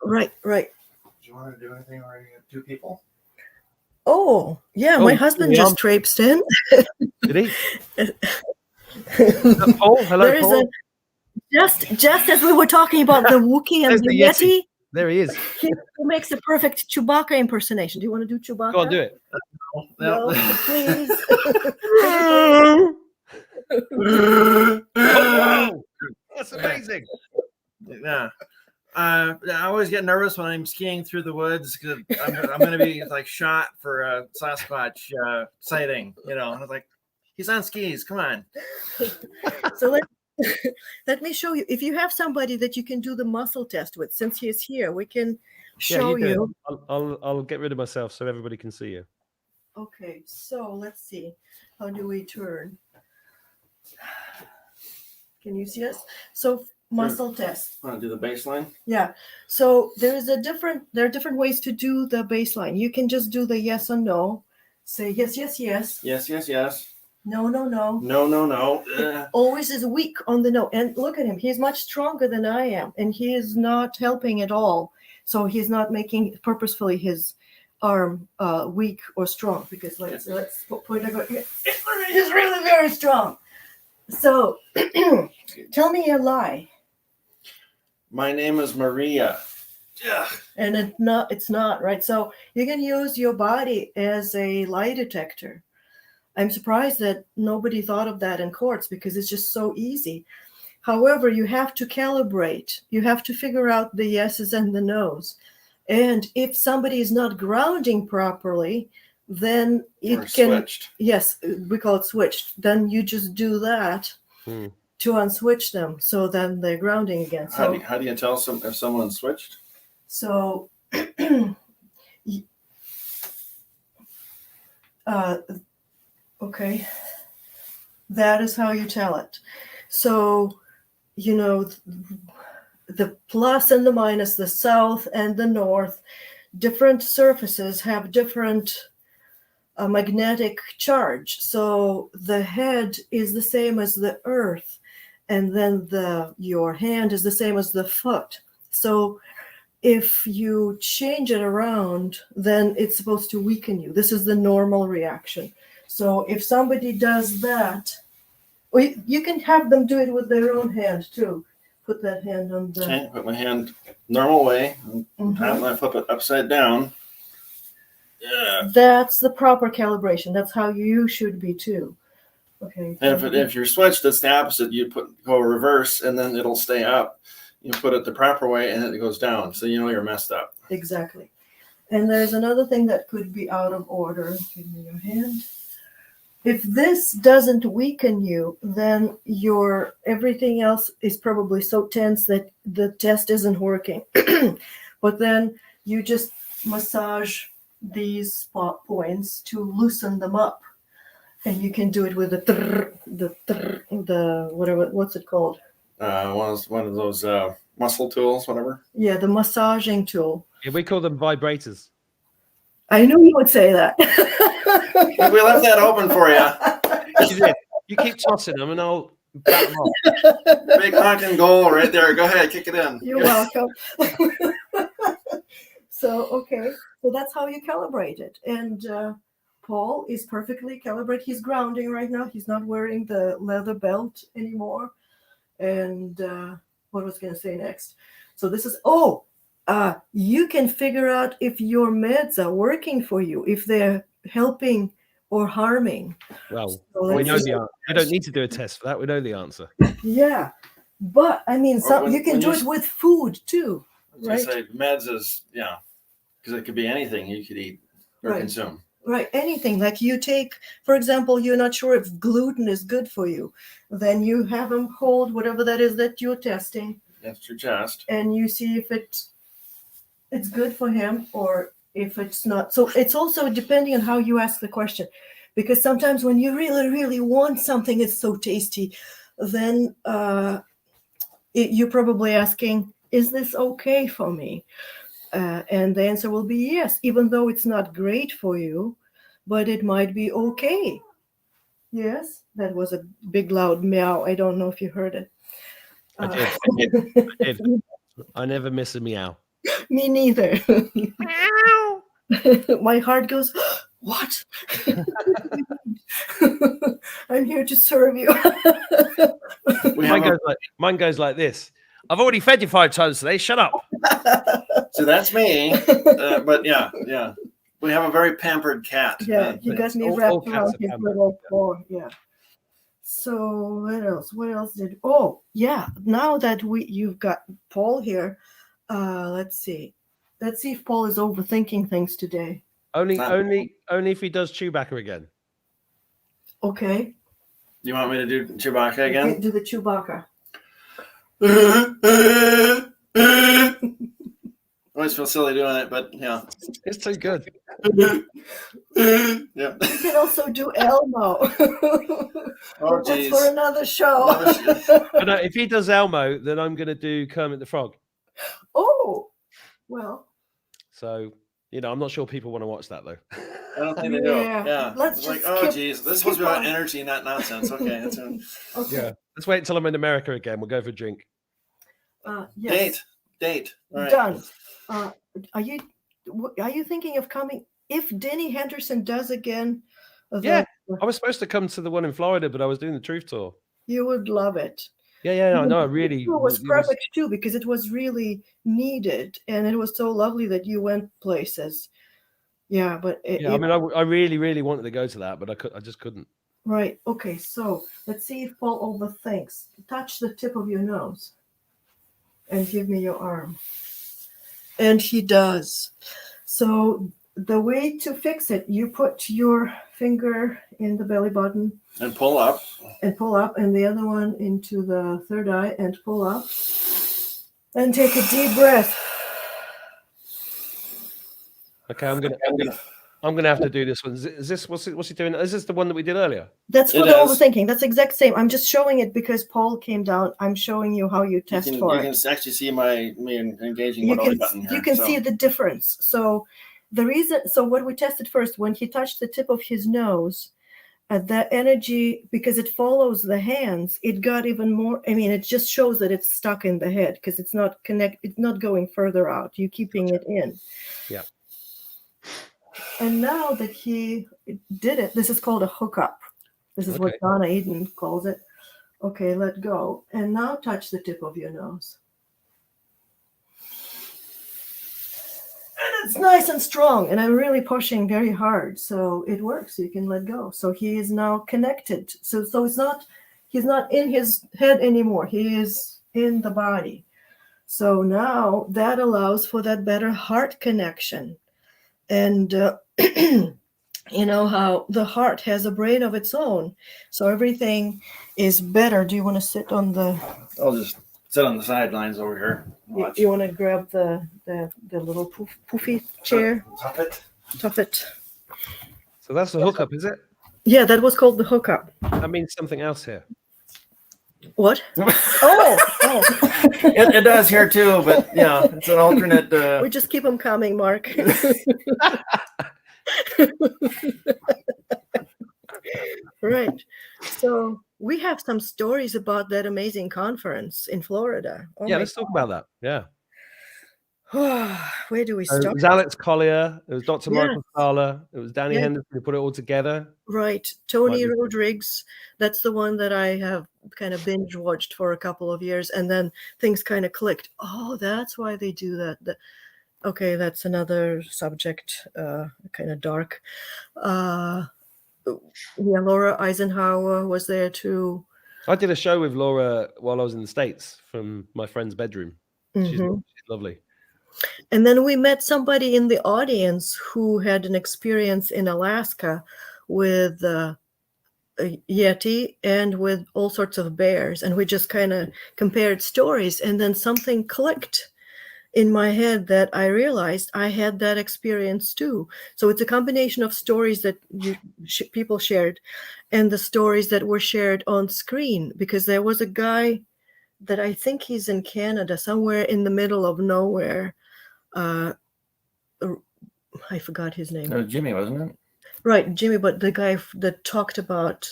Right. Do you want to do anything where you have 2 people? Oh, yeah. My husband just traipsed in. Did he? Paul? Hello, Paul. Just as we were talking about the Wookiee and the Yeti. There he is. He makes a perfect Chewbacca impersonation. Do you want to do Chewbacca? Go on, do it. No, please. Oh, wow. That's amazing. Yeah. I always get nervous when I'm skiing through the woods because I'm going to be like shot for a Sasquatch sighting. You know, I was like, he's on skis. Come on. So let me show you. If you have somebody that you can do the muscle test with, since he is here, we can show you. I'll get rid of myself so everybody can see you. Okay, so let's see. How do we turn? Can you see us? So muscle test. Want to do the baseline? Yeah. So there are different ways to do the baseline. You can just do the yes or no. Say yes, yes, yes. Yes, yes, yes. No, no, no. No, no, no. Always is weak on the no. And look at him. He's much stronger than I am. And he is not helping at all. So he's not making purposefully his arm weak or strong. Because let's point it out here. He's really very strong. So tell me a lie. My name is Maria. Yeah. And it's not, right? So you can use your body as a lie detector. I'm surprised that nobody thought of that in courts because it's just so easy. However, you have to calibrate. You have to figure out the yeses and the nos. And if somebody is not grounding properly, then it can switched. Yes, we call it switched. Then you just do that to unswitch them. So then they're grounding again. So How do you tell if someone's switched? So okay, that is how you tell it. So, the plus and the minus, the south and the north, different surfaces have different magnetic charge. So the head is the same as the earth, and then your hand is the same as the foot. So if you change it around, then it's supposed to weaken you. This is the normal reaction. So if somebody does that, you can have them do it with their own hand too. Put that hand on the... Okay, put my hand normal way. I flip it upside down. Yeah. That's the proper calibration. That's how you should be too. Okay. And if you're switched, it's the opposite. You go reverse, and then it'll stay up. You put it the proper way, and then it goes down. So you're messed up. Exactly. And there's another thing that could be out of order. Give me your hand. If this doesn't weaken you, then everything else is probably so tense that the test isn't working. But then you just massage these spot points to loosen them up. And you can do it with the whatever, what's it called? One of those muscle tools, whatever. Yeah, the massaging tool. Yeah, we call them vibrators. I knew you would say that. We left that open for you. You did. You keep tossing them, and I'll bat them off. Big honking goal right there. Go ahead, kick it in. You're welcome. So that's how you calibrate it. And Paul is perfectly calibrated. He's grounding right now. He's not wearing the leather belt anymore. And what was I going to say next? So this is, you can figure out if your meds are working for you, if they're helping or harming. Well, So we know the answer. We don't need to do a test for that. We know the answer. Yeah. But, I mean, you can do it with food, too. Right? Say meds is, because it could be anything you could eat or consume. Right, anything. Like you take, for example, you're not sure if gluten is good for you. Then you have them hold whatever that is that you're testing. That's your chest. And you see if it's good for him or if it's not. So it's also depending on how you ask the question. Because sometimes when you really, really want something, it's so tasty, then you're probably asking, is this okay for me? And the answer will be yes, even though it's not great for you, but it might be okay. Yes, that was a big loud meow. I don't know if you heard it. I did. I never miss a meow. Me neither. My heart goes, what? I'm here to serve you. Mine goes like this. I've already fed you 5 times today. Shut up. So that's me. But yeah. We have a very pampered cat. Yeah, he got me wrapped around his little paw. Yeah. So what else did? Oh, yeah. Now that you've got Paul here, let's see if Paul is overthinking things today. Only if he does Chewbacca again. Okay. You want me to do Chewbacca again? Okay, do the Chewbacca. I always feel silly doing it, but yeah. It's too good. Yeah. You can also do Elmo. Oh, That's geez. for another show. Another But if he does Elmo, then I'm going to do Kermit the Frog. Oh, well. So, I'm not sure people want to watch that, though. I don't think they do. Yeah. Let's It's like, just oh, skip- geez. This is skip supposed to be about on. energy, not nonsense. Okay. That's Okay. Yeah. Let's wait until I'm in America again. We'll go for a drink. Yes. Date. All right. Done. Are you thinking of coming if Denny Henderson does again? Yeah. I was supposed to come to the one in Florida, but I was doing the Truth Tour. You would love it. Yeah, I know. It was perfect too, because it was really needed, and it was so lovely that you went places. Yeah, but I really, really wanted to go to that, but I just couldn't. Right. Okay. So let's see if Paul overthinks. Touch the tip of your nose, and give me your arm. And he does. So the way to fix it, you put your finger in the belly button and pull up, and the other one into the third eye and pull up, and take a deep breath. Okay, I'm gonna have to do this one. Is this what's he doing? Is this the one that we did earlier? That's for the overthinking. That's the exact same. I'm just showing it because Paul came down. I'm showing you how you test for it. You can actually see me engaging my belly button here. You can see the difference. So what we tested first, when he touched the tip of his nose, the energy, because it follows the hands, it got even more. I mean, it just shows that it's stuck in the head because it's not it's not going further out. You're keeping it in. Yeah. And now that he did it, this is called a hookup. This is what Donna Eden calls it. Okay, let go. And now touch the tip of your nose. And it's nice and strong. And I'm really pushing very hard. So it works. You can let go. So he is now connected. So he's not in his head anymore. He is in the body. So now that allows for that better heart connection. And you know how the heart has a brain of its own, so everything is better. Do you want to sit on the? I'll just sit on the sidelines over here. You want to grab the little poofy chair? Tuff it. So that's the hookup, is it? Yeah, that was called the hookup. That means something else here. What? Oh. It does here too, but yeah, it's an alternate. We just keep them coming, Mark. Right. So we have some stories about that amazing conference in Florida. Let's talk about that. Yeah. Where do we start? It was Alex Collier. It was Dr. Michael Scala. It was Danny Henderson who put it all together. Right. Tony Rodriguez. That's the one that I have kind of binge watched for a couple of years. And then things kind of clicked. Oh, that's why they do that. Okay, that's another subject, kind of dark. Laura Eisenhower was there too. I did a show with Laura while I was in the States from my friend's bedroom. She's lovely. And then we met somebody in the audience who had an experience in Alaska with a Yeti and with all sorts of bears. And we just kind of compared stories. And then something clicked in my head that I realized I had that experience too. So it's a combination of stories that people shared and the stories that were shared on screen, because there was a guy that I think he's in Canada, somewhere in the middle of nowhere. I forgot his name. It was Jimmy, wasn't it? Right, Jimmy, but the guy that talked about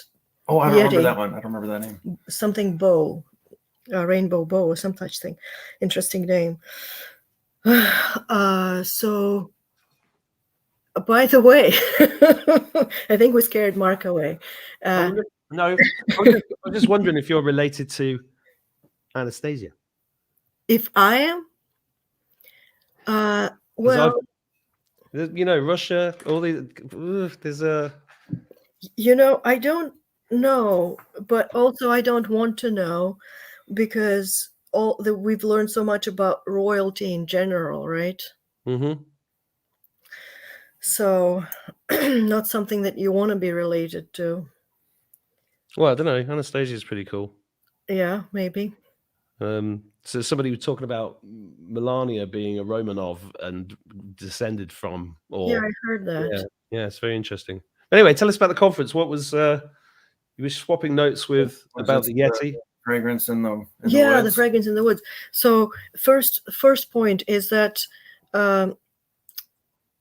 I don't remember that one. I don't remember that name. Something Bow, Rainbow Bow or some such thing. Interesting name. So, by the way, I think we scared Mark away. No, I'm just wondering if you're related to Anastasia. If I am? Well, Russia, all these, there's a... I don't know, but also I don't want to know, because we've learned so much about royalty in general, right? Mm-hmm. So, not something that you want to be related to. Well, I don't know. Anastasia is pretty cool. Yeah, maybe. So somebody was talking about Melania being a Romanov and descended from, Yeah, or I heard that. yeah, it's very interesting. Anyway, tell us about the conference. What was you were swapping notes with Was about this the Yeti? fragrance in the Yeah, the woods? fragrance in the woods. So first point is that um,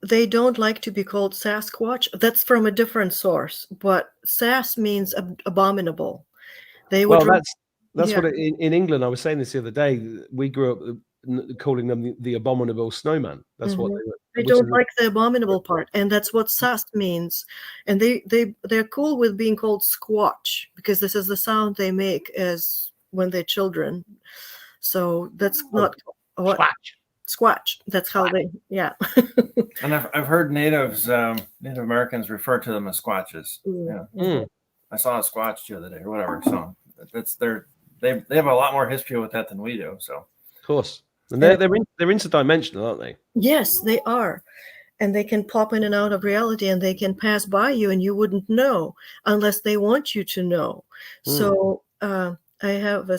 they don't like to be called Sasquatch. That's from a different source, but Sas means abominable. They would Well, that's yeah. what in England. I was saying this the other day. We grew up calling them the abominable snowman. That's what Mhm. they were. They Which don't is like the abominable part, and that's what Sas means. And they're cool with being called Squatch because this is the sound they make as when they're children. So that's not what Squatch. Squatch. That's how they And I've heard Native Americans refer to them as squatches. Mm, Yeah, mhm. I saw a squatch the other day or whatever. So that's they have a lot more history with that than we do. So Of course, and Yeah. they're interdimensional, aren't they? Yes, they are. And they can pop in and out of reality and they can pass by you and you wouldn't know unless they want you to know. So I have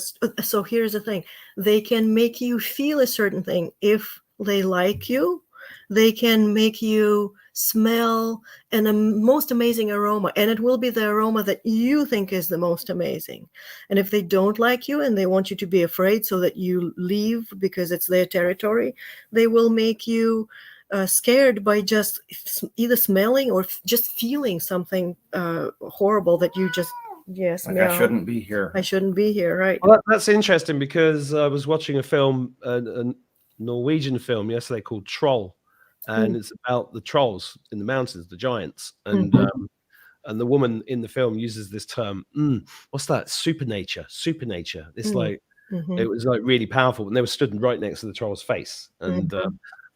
so here's the thing. They can make you feel a certain thing if they like you. They can make you smell most amazing aroma, and it will be the aroma that you think is the most amazing. And if they don't like you and they want you to be afraid so that you leave because it's their territory, they will make you scared by just either smelling or just feeling something horrible that you just like I shouldn't be here. I shouldn't be here, right? Well, that's interesting because I was watching a film, a Norwegian film yesterday called Troll, and it's about the trolls in the mountains, the giants, and the woman in the film uses this term. What's that? Supernature. Supernature. It's like it was like really powerful, and they were stood right next to the troll's face. And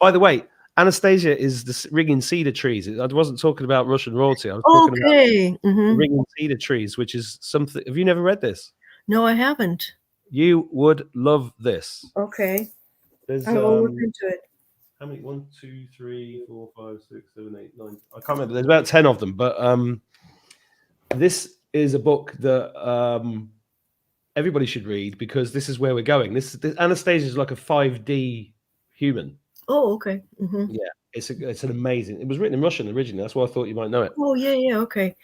by the way, Anastasia is the ringing cedar trees. I wasn't talking about Russian royalty. I was talking about the ringing cedar trees, which is something. Have you never read this? No, I haven't. You would love this. Okay. There's I will look into it. how many? 1, 2, 3, 4, 5, 6, 7, 8, 9. I can't remember. There's about 10 of them. But this is a book that everybody should read because this is where we're going. This Anastasia is like a 5D human. Oh, okay. Yeah, it's an amazing. It was written in Russian originally. That's why I thought you might know it. Oh, yeah. Okay.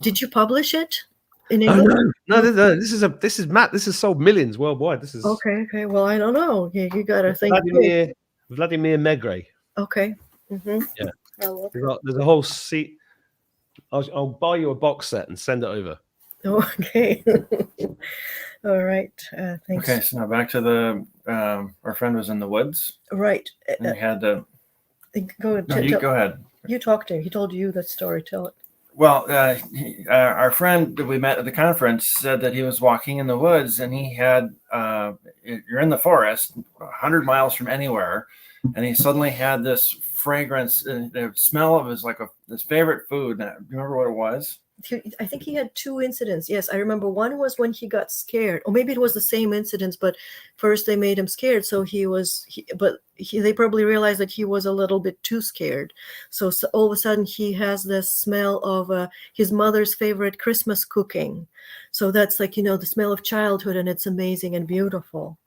Did you publish it in English? No. This is Matt. This has sold millions worldwide. This is Okay. Well, I don't know. You gotta think. Vladimir Megre. Okay. Yeah. I'll There's a whole seat. I'll buy you a box set and send it over. Okay. All right. Thanks. Okay, so now back to the our friend was in the woods. Right. And he had to Go ahead. no, you go ahead. You talked to him. He told you that story. Tell it. Well, our friend that we met at the conference said that he was walking in the woods and he had you're in the forest 100 miles from anywhere, and he suddenly had this fragrance and the smell of his favorite food. Do you remember what it was? I think he had two incidents. Yes, I remember one was when he got scared, or maybe it was the same incidents, but first they made him scared. So they probably realized that he was a little bit too scared. So all of a sudden he has this smell of his mother's favorite Christmas cooking. So that's like, the smell of childhood, and it's amazing and beautiful.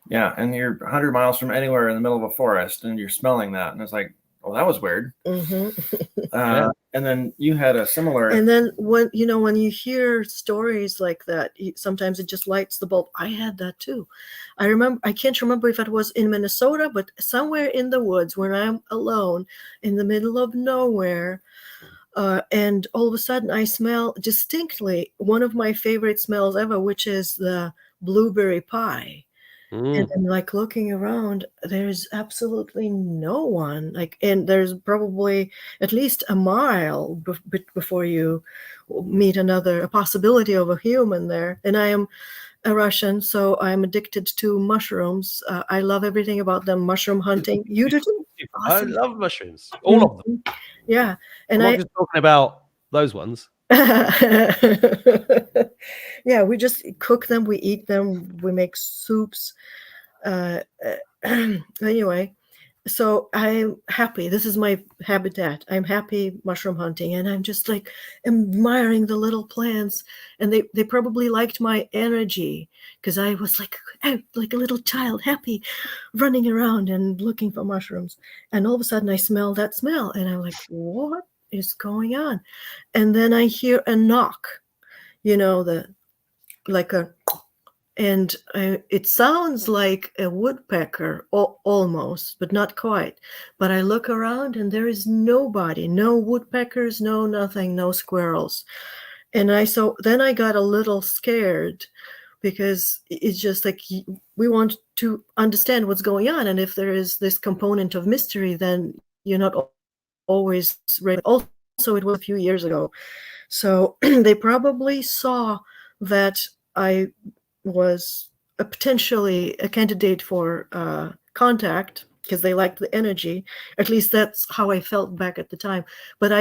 Yeah, and you're 100 miles from anywhere in the middle of a forest and you're smelling that. And it's like, oh, that was weird. And then you had a similar. And then when you hear stories like that, sometimes it just lights the bulb. I had that too. I can't remember if it was in Minnesota, but somewhere in the woods when I'm alone in the middle of nowhere. And all of a sudden I smell distinctly one of my favorite smells ever, which is the blueberry pie. And I'm like looking around, there's absolutely no one. And there's probably at least a mile before you meet a possibility of a human there. And I am a Russian, so I'm addicted to mushrooms. I love everything about them. Mushroom hunting. You do too? Awesome. I love mushrooms, all of them. Yeah, and I'm not just talking about those ones. Yeah, we just cook them, we eat them, we make soups. Anyway, So I'm happy. This is my habitat. I'm happy mushroom hunting, and I'm just like admiring the little plants. And they probably liked my energy because I was like a little child, happy, running around and looking for mushrooms. And all of a sudden, I smell that smell, and I'm like, what is going on? And then I hear a knock. Like a and it sounds like a woodpecker almost, but not quite. But I look around and there is nobody, no woodpeckers, no nothing, no squirrels. And then I got a little scared because it's just like we want to understand what's going on. And if there is this component of mystery, then you're not always ready. Also, it was a few years ago. So they probably saw that I was potentially a candidate for contact because they liked the energy. At least that's how I felt back at the time. But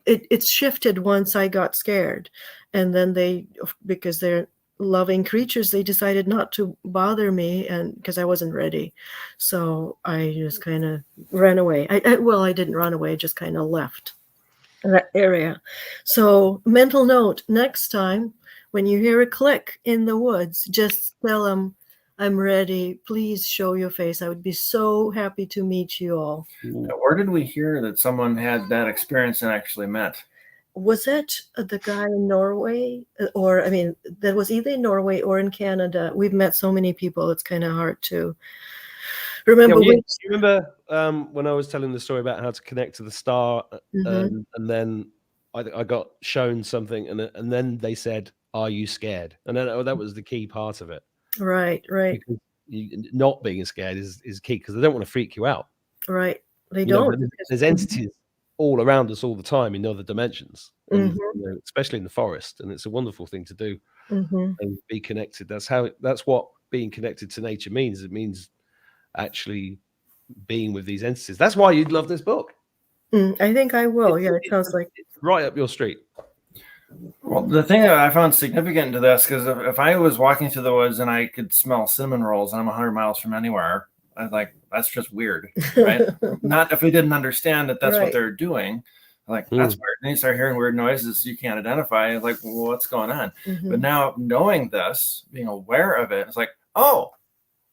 it shifted once I got scared. And then because they're loving creatures, they decided not to bother me, and because I wasn't ready. So I just kind of ran away. I didn't run away, just kind of left that area. So mental note, next time when you hear a click in the woods, just tell them, I'm ready. Please show your face. I would be so happy to meet you all. Where did we hear that someone had that experience and actually met? Was it the guy in Norway? That was either in Norway or in Canada. We've met so many people, it's kind of hard to remember. You remember when I was telling the story about how to connect to the star, and then I got shown something, and then they said, "Are you scared?" And then that was the key part of it. Right. Because not being scared is key, because they don't want to freak you out. Right. They don't. There's entities all around us all the time in other dimensions, and, especially in the forest, and it's a wonderful thing to do and be connected. That's what being connected to nature means. It means actually being with these entities. That's why you'd love this book. I think I will. It sounds like it's right up your street. Well, the thing that I found significant to this, because if I was walking through the woods and I could smell cinnamon rolls and I'm 100 miles from anywhere, I was like, that's just weird, right? Not if we didn't understand that that's what they're doing. Like, that's weird. And you start hearing weird noises you can't identify. Like, well, what's going on? But now knowing this, being aware of it, it's like, oh,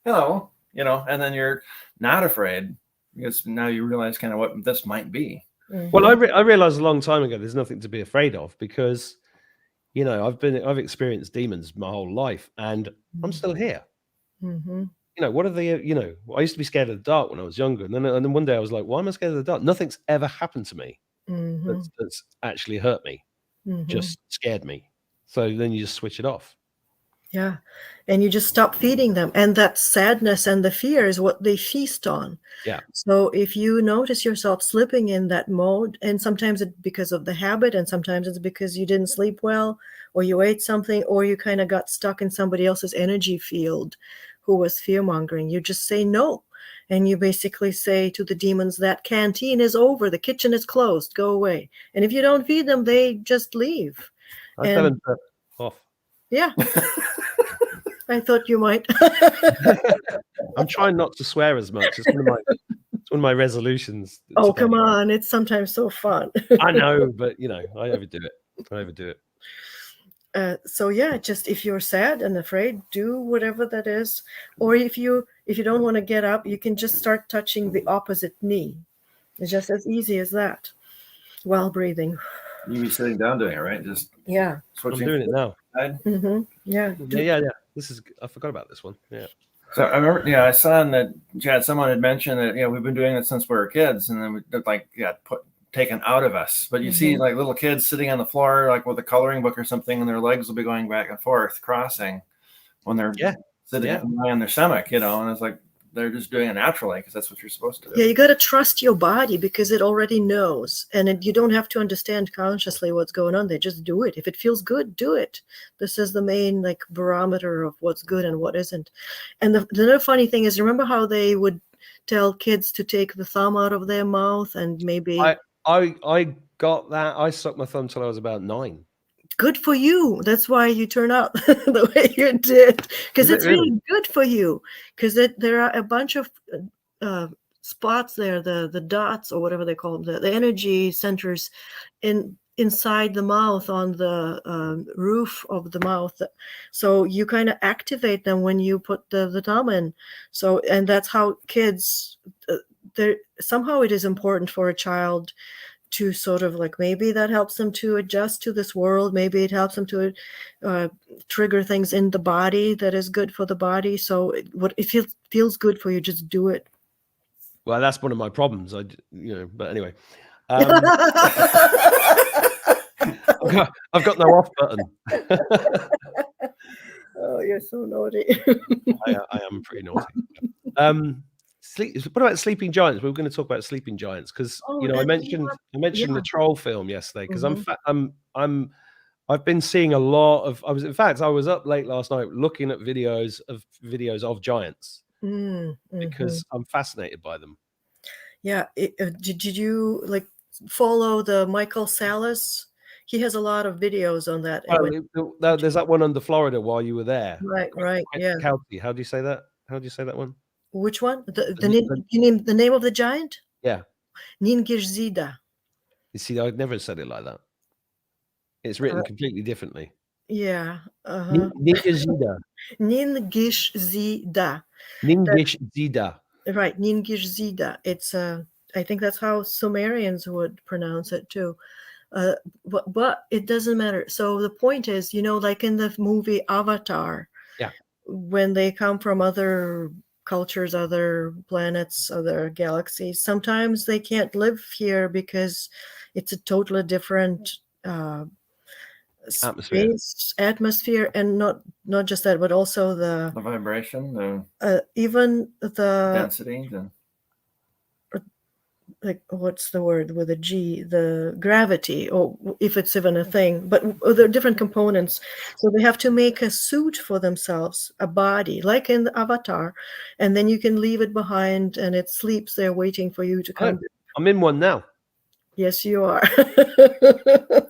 hello, and then you're not afraid because now you realize kind of what this might be. Well, I realized a long time ago there's nothing to be afraid of, because I've experienced demons my whole life and I'm still here. What are they? I used to be scared of the dark when I was younger, and then one day I was like, why am I scared of the dark? Nothing's ever happened to me that's actually hurt me, just scared me. So then you just switch it off. Yeah. And you just stop feeding them. And that sadness and the fear is what they feast on. Yeah. So if you notice yourself slipping in that mode, and sometimes it's because of the habit, and sometimes it's because you didn't sleep well, or you ate something, or you kind of got stuck in somebody else's energy field who was fear-mongering, you just say no. And you basically say to the demons, that canteen is over, the kitchen is closed, go away. And if you don't feed them, they just leave. I tell them to off. Yeah. I thought you might. I'm trying not to swear as much. It's one of my resolutions. Oh, come on. It's sometimes so fun. I know, but I overdo it. So yeah, just if you're sad and afraid, do whatever that is. Or if you don't want to get up, you can just start touching the opposite knee. It's just as easy as that while breathing. You be sitting down doing it, right? Just yeah. I'm doing it now. Yeah. Yeah. I forgot about this one. Yeah. So I remember, I saw in the chat someone had mentioned that we've been doing this since we were kids, and then we taken out of us. But you see like little kids sitting on the floor like with a coloring book or something, and their legs will be going back and forth, crossing when they're sitting on their stomach, and it's like they're just doing it naturally because that's what you're supposed to do. Yeah, you got to trust your body because it already knows, and you don't have to understand consciously what's going on. They just do it. If it feels good, do it. This is the main barometer of what's good and what isn't. And the other funny thing is, remember how they would tell kids to take the thumb out of their mouth and maybe. I got that. I sucked my thumb till I was about 9. Good for you. That's why you turn out the way you did, because it's really good for you. Because there are a bunch of spots there, the dots or whatever they call them, the energy centers inside the mouth on the roof of the mouth. So you kind of activate them when you put the thumb in. So, and that's how kids, somehow it is important for a child to sort of like, maybe that helps them to adjust to this world. Maybe it helps them to trigger things in the body that is good for the body. So what if it feels good for you, just do it. Well, that's one of my problems. But anyway, I've got no off button. Oh, you're so naughty. I am pretty naughty. What about Sleeping Giants? We were going to talk about Sleeping Giants because I mentioned the Troll film yesterday because I've been seeing a lot of. I was up late last night looking at videos of giants because I'm fascinated by them. Yeah, did you like follow the Michael Salas? He has a lot of videos on that. There's that one under Florida while you were there. Right. Yeah. How do you say that? How do you say that one? Which one? You name the name of the giant? Yeah. Ningishzida. You see, I'd never said it like that. It's written completely differently. Yeah. Ningishzida. Ningishzida. Ningishzida. Right, Ningishzida. It's I think that's how Sumerians would pronounce it too. But it doesn't matter. So the point is, like in the movie Avatar, when they come from other cultures, other planets, other galaxies, sometimes they can't live here because it's a totally different atmosphere, and not just that, but also the vibration, even the density, like, what's the word with a G, the gravity, or if it's even a thing, but there are different components. So they have to make a suit for themselves, a body, like in the Avatar, and then you can leave it behind and it sleeps there waiting for you to come. I'm in one now. Yes, you are.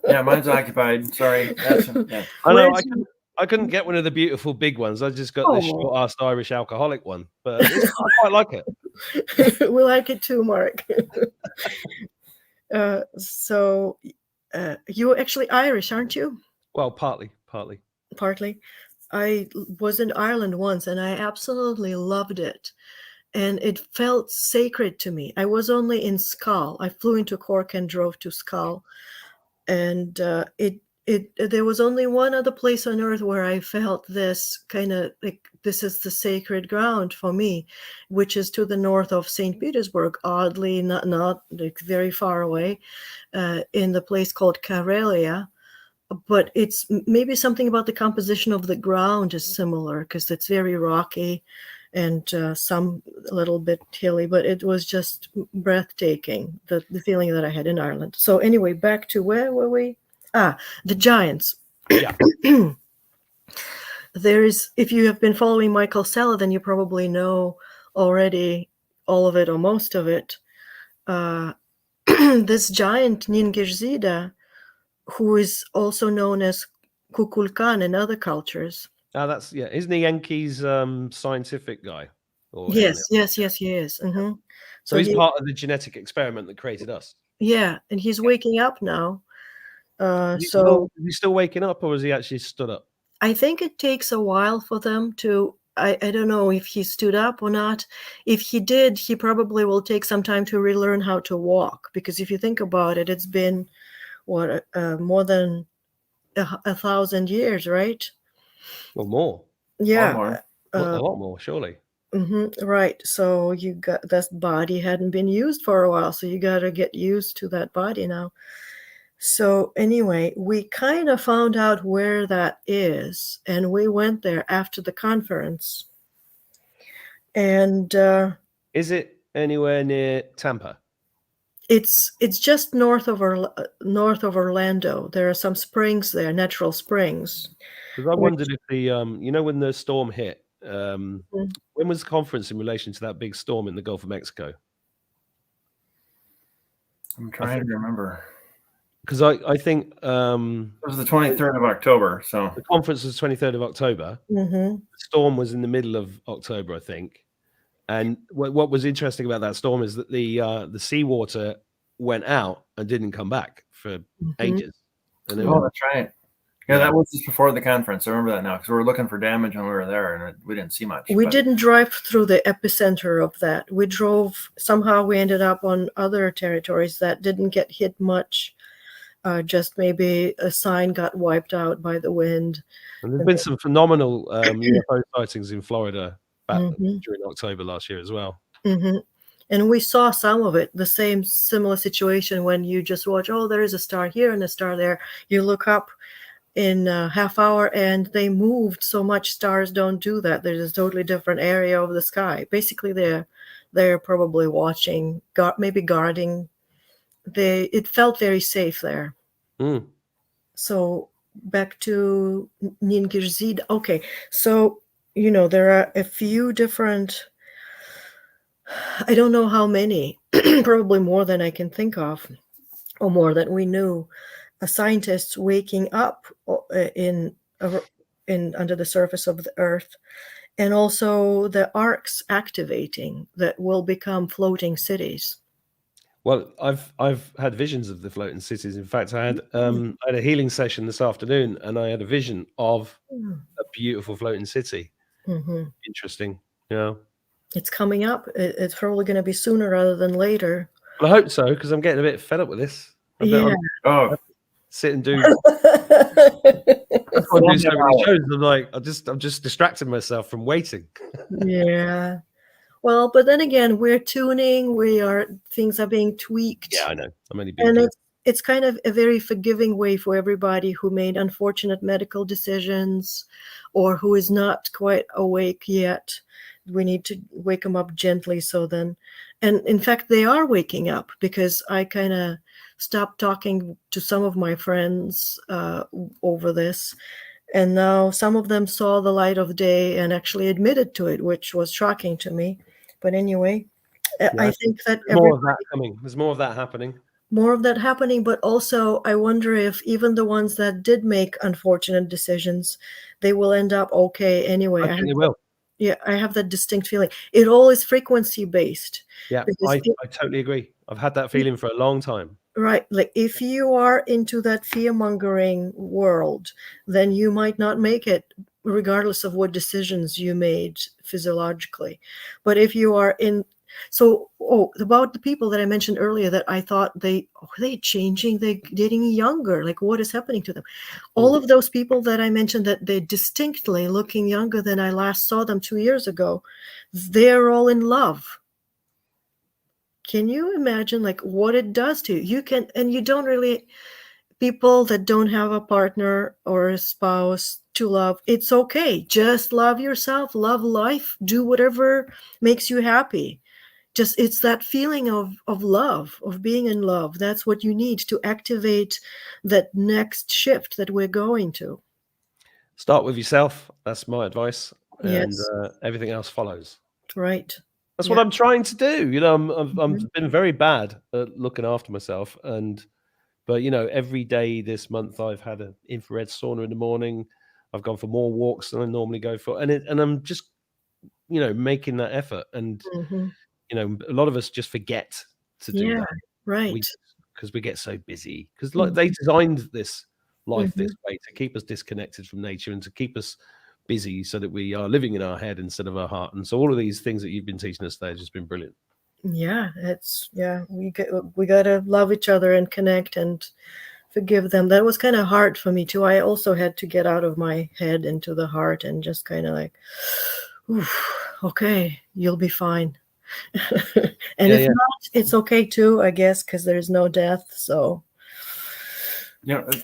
Yeah, mine's occupied. Sorry. I know. I couldn't get one of the beautiful big ones. I just got the short-assed Irish alcoholic one, but I quite like it. We like it too, Mark. So you're actually Irish, aren't you? Well, partly. Partly. I was in Ireland once, and I absolutely loved it. And it felt sacred to me. I was only in Skull. I flew into Cork and drove to Skull. And there was only one other place on earth where I felt this kind of like, this is the sacred ground for me, which is to the north of St. Petersburg, oddly not like very far away, in the place called Karelia. But it's maybe something about the composition of the ground is similar because it's very rocky and some a little bit hilly, but it was just breathtaking, the feeling that I had in Ireland. So anyway, back to where were we? The giants. Yeah. If you have been following Michael Salla, then you probably know already all of it or most of it. This giant Ningishzida, who is also known as Kukulkan in other cultures. Isn't he Enki's scientific guy? Yes, he is. Mm-hmm. So he's part of the genetic experiment that created us. Yeah, and he's waking up now. Is he still waking up, or has he actually stood up? I think it takes a while for them to. I don't know if he stood up or not. If he did, he probably will take some time to relearn how to walk. Because if you think about it, it's been more than 1,000 years, right? Well, more. Yeah, a lot more, surely. Mm-hmm, right. So you got that body hadn't been used for a while, so you got to get used to that body now. So anyway, we kind of found out where that is, and we went there after the conference. And is it anywhere near Tampa? It's just north of Orlando. There are some springs there, natural springs. Because I wondered if when the storm hit, when was the conference in relation to that big storm in the Gulf of Mexico? I'm trying to remember. Because I think it was the 23rd of October. So the conference was 23rd of October. Mm-hmm. The storm was in the middle of October, I think. And what was interesting about that storm is that the seawater went out and didn't come back for ages. And Oh, that's right. Yeah, Yeah. that was just before the conference. I remember that now because we were looking for damage when we were there, and we didn't see much. We didn't drive through the epicenter of that. We drove, somehow we ended up on other territories that didn't get hit much. Just maybe a sign got wiped out by the wind. And there's been some phenomenal UFO sightings in Florida back during October last year as well. And we saw some of it, the same similar situation when you just watch, oh, there is a star here and a star there. You look up in a half hour and they moved so much. Stars don't do that. There's a totally different area of the sky. Basically, they're probably watching, maybe guarding. It felt very safe there. So back to Ningirzid. Okay, so there are a few different, I don't know how many, probably more than I can think of, or more than we knew, scientists waking up in under the surface of the Earth, and also the arcs activating that will become floating cities. Well, I've had visions of the floating cities. In fact, I had a healing session this afternoon, and I had a vision of a beautiful floating city. Interesting, It's coming up. It's probably going to be sooner rather than later. Well, I hope so, because I'm getting a bit fed up with this. Sit and do. I do so many shows. I'm just distracting myself from waiting. Yeah. Well, but then again, we're tuning. Things are being tweaked. Yeah, I know. I'm only being. And it's kind of a very forgiving way for everybody who made unfortunate medical decisions, or who is not quite awake yet. We need to wake them up gently. And in fact, they are waking up, because I kind of stopped talking to some of my friends over this. And now some of them saw the light of day and actually admitted to it, which was shocking to me. But anyway, I think that more of that coming. There's more of that happening. More of that happening, but also I wonder if even the ones that did make unfortunate decisions, they will end up okay anyway. I think they will. Yeah, I have that distinct feeling. It all is frequency based. Yeah, I totally agree. I've had that feeling for a long time. Right. Like if you are into that fear-mongering world, then you might not make it, regardless of what decisions you made physiologically. But if you are in, about the people that I mentioned earlier that I thought are they changing? They're getting younger. Like what is happening to them? All of those people that I mentioned that they're distinctly looking younger than I last saw them 2 years ago, they're all in love. Can you imagine like what it does to you? You don't really, people that don't have a partner or a spouse to love, it's okay. Just love yourself, love life, do whatever makes you happy. Just, it's that feeling of love, of being in love. That's what you need to activate that next shift that we're going to. Start with yourself. That's my advice. Yes. And everything else follows. Right. That's what I'm trying to do. I've been very bad at looking after myself, but every day this month I've had an infrared sauna in the morning. I've gone for more walks than I normally go for, and I'm just making that effort. And a lot of us just forget to do that, right? Because we get so busy. Because they designed this life this way to keep us disconnected from nature and to keep us busy, so that we are living in our head instead of our heart. And so all of these things that you've been teaching us today have just been brilliant. We got to love each other and connect and forgive them. That was kind of hard for me too. I also had to get out of my head into the heart and just kind of like, okay, you'll be fine. And if not, it's okay too, I guess, because there's no death. So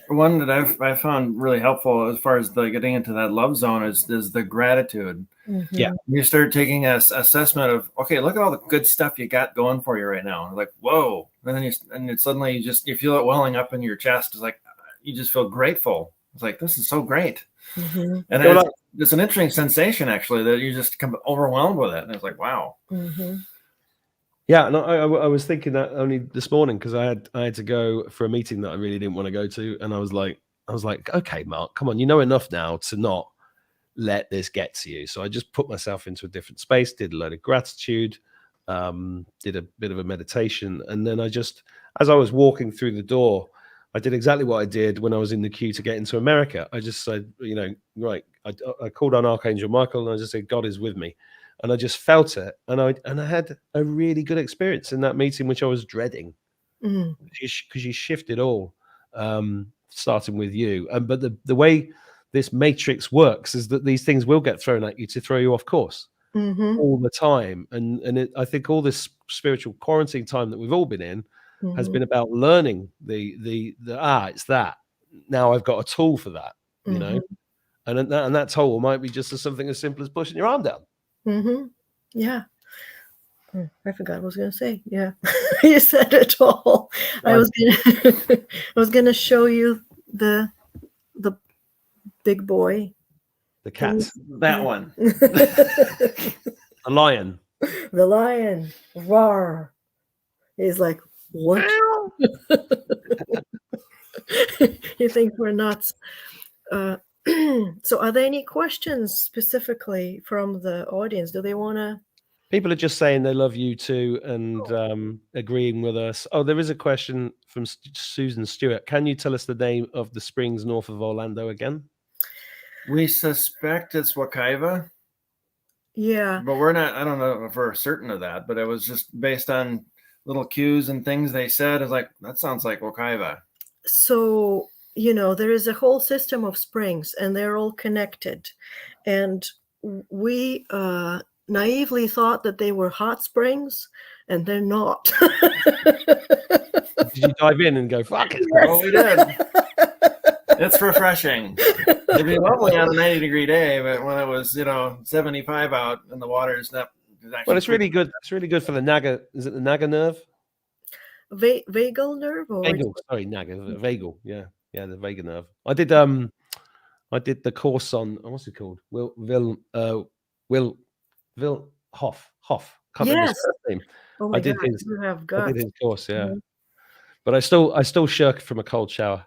one that I've found really helpful as far as getting into that love zone is the gratitude. You start taking an assessment of, okay, look at all the good stuff you got going for you right now. Like, whoa. And then suddenly you feel it welling up in your chest. It's like, you just feel grateful. It's like, this is so great. And it's an interesting sensation, actually, that you just become overwhelmed with it. And it's like, wow. Yeah, and I was thinking that only this morning, because I had to go for a meeting that I really didn't want to go to, and I was like, okay, Mark, come on, you know enough now to not let this get to you. So I just put myself into a different space, did a load of gratitude, did a bit of a meditation. And then I just, as I was walking through the door, I did exactly what I did when I was in the queue to get into America. I just said, right, I called on Archangel Michael and I just said, God is with me. And I just felt it. And I had a really good experience in that meeting, which I was dreading, because you shift it all, starting with you. But the way this matrix works is that these things will get thrown at you to throw you off course all the time. And I think all this spiritual quarantine time that we've all been in has been about learning it's that. Now I've got a tool for that, and that tool might be just something as simple as pushing your arm down. Yeah. I forgot what I was going to say. Yeah, you said it all. I was gonna show you the big boy, the cat, that one, the lion, the lion. Roar! He's like, what? You think we're nuts? So, are there any questions specifically from the audience? Do they want to? People are just saying they love you too and agreeing with us. Oh, there is a question from Susan Stewart. Can you tell us the name of the springs north of Orlando again? We suspect it's Wakaiva. Yeah. But we're not, I don't know if we're certain of that, but it was just based on little cues and things they said. It's like, that sounds like Wakaiva. So, there is a whole system of springs and they're all connected. And we naively thought that they were hot springs, and they're not. Did you dive in and go, fuck it? Yes. Well, we did. It's refreshing. It'd be lovely on a 90-degree day, but when it was, 75 out and the water is not. Well, it's really good. It's really good for the naga. Is it the naga nerve? Vagal nerve, or vagal? Sorry, naga. Vagal. Yeah, the vagal nerve. I did the course on what's it called? Will Hoff. Can't remember his first name. Oh my God, you have guts. I did his course, yeah. Mm-hmm. But I still shirk from a cold shower.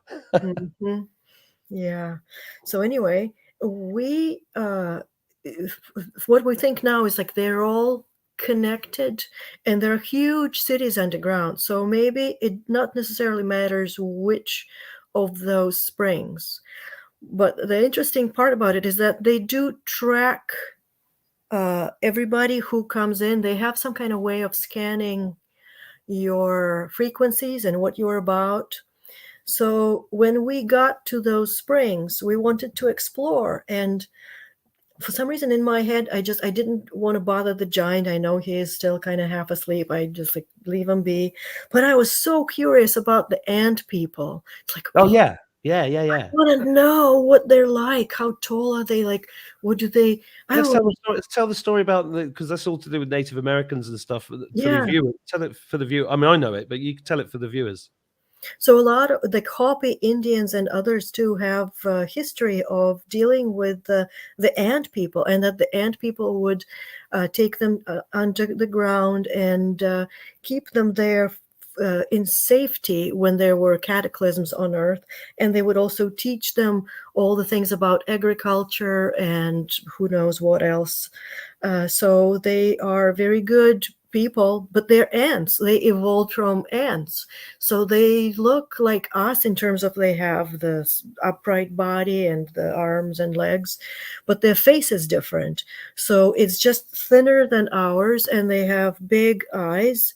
Yeah. So anyway, we what we think now is like they're all connected and there are huge cities underground. So maybe it not necessarily matters which of those springs. But the interesting part about it is that they do track everybody who comes in. They have some kind of way of scanning your frequencies and what you're about. So when we got to those springs, we wanted to explore. And for some reason in my head, I didn't want to bother the giant. I know he is still kind of half asleep. I just leave him be. But I was so curious about the ant people. It's like, oh yeah. I want to know what they're like. How tall are they? Like, what do they? Let's tell the story about because that's all to do with Native Americans and stuff. For the viewer, tell it for the viewer. I mean, I know it, but you can tell it for the viewers. So a lot of the Hopi Indians and others too have a history of dealing with the ant people, and that the ant people would take them under the ground and keep them there in safety when there were cataclysms on Earth. And they would also teach them all the things about agriculture and who knows what else. So they are very good people, but they're ants. They evolved from ants. So they look like us in terms of they have the upright body and the arms and legs, but their face is different. So it's just thinner than ours, and they have big eyes,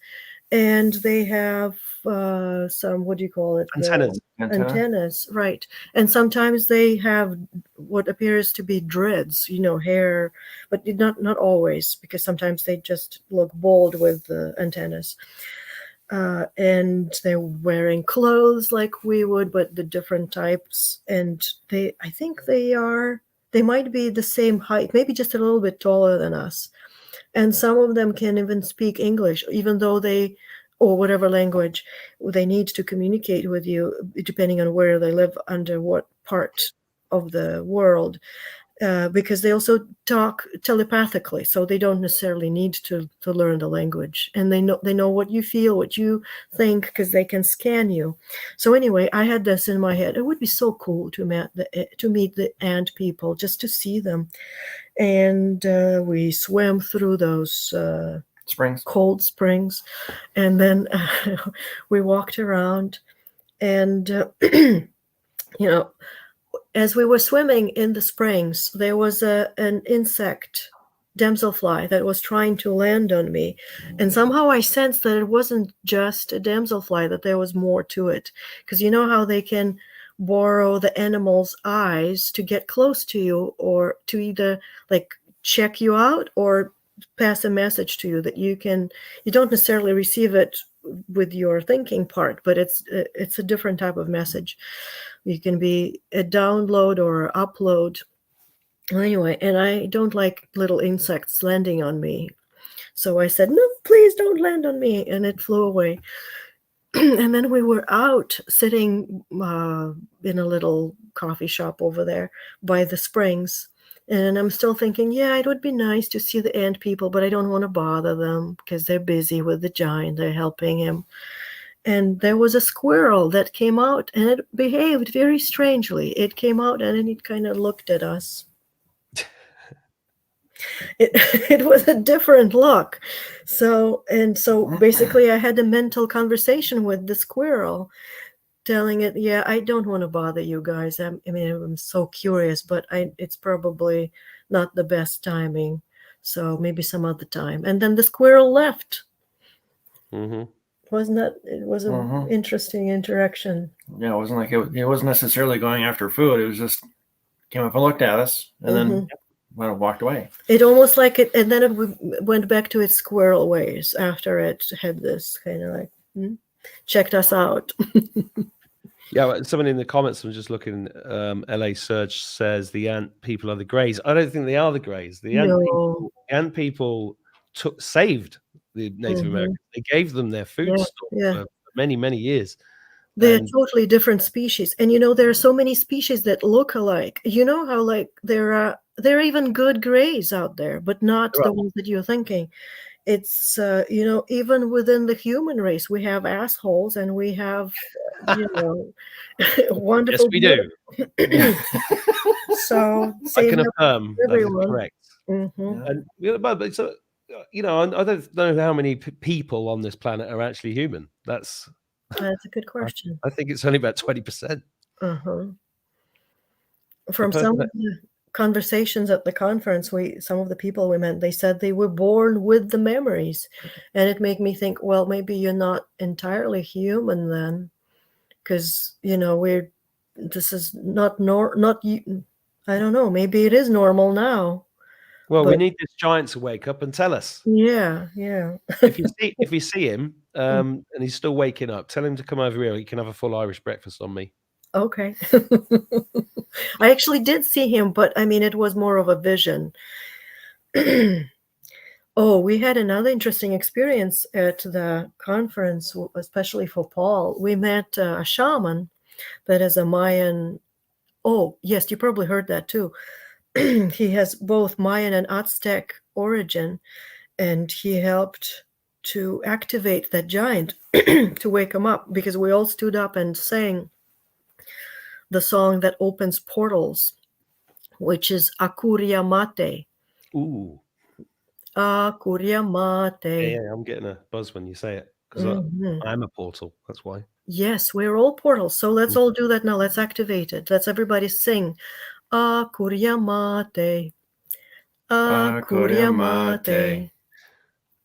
and they have some, what do you call it? Antennas, right. And sometimes they have what appears to be dreads, hair, but not always, because sometimes they just look bald with the antennas. And they're wearing clothes like we would, but the different types. And I think they might be the same height, maybe just a little bit taller than us. And some of them can even speak English, even though or whatever language they need to communicate with you, depending on where they live, under what part of the world. because they also talk telepathically, so they don't necessarily need to learn the language, and they know what you feel, what you think, because they can scan you. So anyway, I had this in my head. It would be so cool to meet the ant people, just to see them. And we swam through those Springs. cold springs, and then we walked around, and you know, as we were swimming in the springs, there was an insect, damselfly, that was trying to land on me. And somehow I sensed that it wasn't just a damselfly, that there was more to it. Because you know how they can borrow the animal's eyes to get close to you, or to either like check you out or pass a message to you that you don't necessarily receive it with your thinking part, but it's a different type of message. You can be a download or a upload. Anyway, and I don't like little insects landing on me. So I said, no, please don't land on me. And it flew away. And then we were out sitting in a little coffee shop over there by the springs. And I'm still thinking, yeah, it would be nice to see the ant people, but I don't want to bother them because they're busy with the giant. They're helping him. And there was a squirrel that came out, and it behaved very strangely. It came out and it kind of looked at us. It was a different look. So basically I had a mental conversation with the squirrel, telling it, yeah, I don't want to bother you guys. I'm so curious, but it's probably not the best timing. So maybe some other time. And then the squirrel left. Mm-hmm. Wasn't that? It was an interesting interaction. Yeah, it wasn't like it wasn't necessarily going after food. It was just came up and looked at us, and then walked away. It almost like it, and then it went back to its squirrel ways after it had this kind of like checked us out. Yeah, someone in the comments, I'm just looking, LA Surge says the ant people are the Greys. I don't think they are the Greys. The ant people saved the Native Americans. They gave them their food store for many, many years. They're totally different species. And, there are so many species that look alike. You know how, like, there are even good Greys out there, but not the ones that you're thinking. It's, even within the human race, we have assholes and we have, wonderful. Yes, we do. So I can affirm that is correct. Mm-hmm. And, but so, I don't know how many people on this planet are actually human. That's a good question. I think it's only about 20%. From some of the conversations at the conference, some of the people we met, they said they were born with the memories, and it made me think, well, maybe you're not entirely human then, because this is not I don't know, maybe it is normal now. Well, we need this giant to wake up and tell us. Yeah. If you see him and he's still waking up, tell him to come over here. He can have a full Irish breakfast on me. Okay. I actually did see him, but it was more of a vision. We had another interesting experience at the conference, especially for Paul. We met a shaman that is a Mayan. Oh, yes, you probably heard that too. He has both Mayan and Aztec origin, and he helped to activate that giant to wake him up, because we all stood up and sang the song that opens portals, which is Akuria Mate. Ooh. Akuria Mate. Yeah, I'm getting a buzz when you say it, because I'm a portal. That's why. Yes, we're all portals. So let's all do that now. Let's activate it. Let's everybody sing. Akuria Mate. Akuria Mate.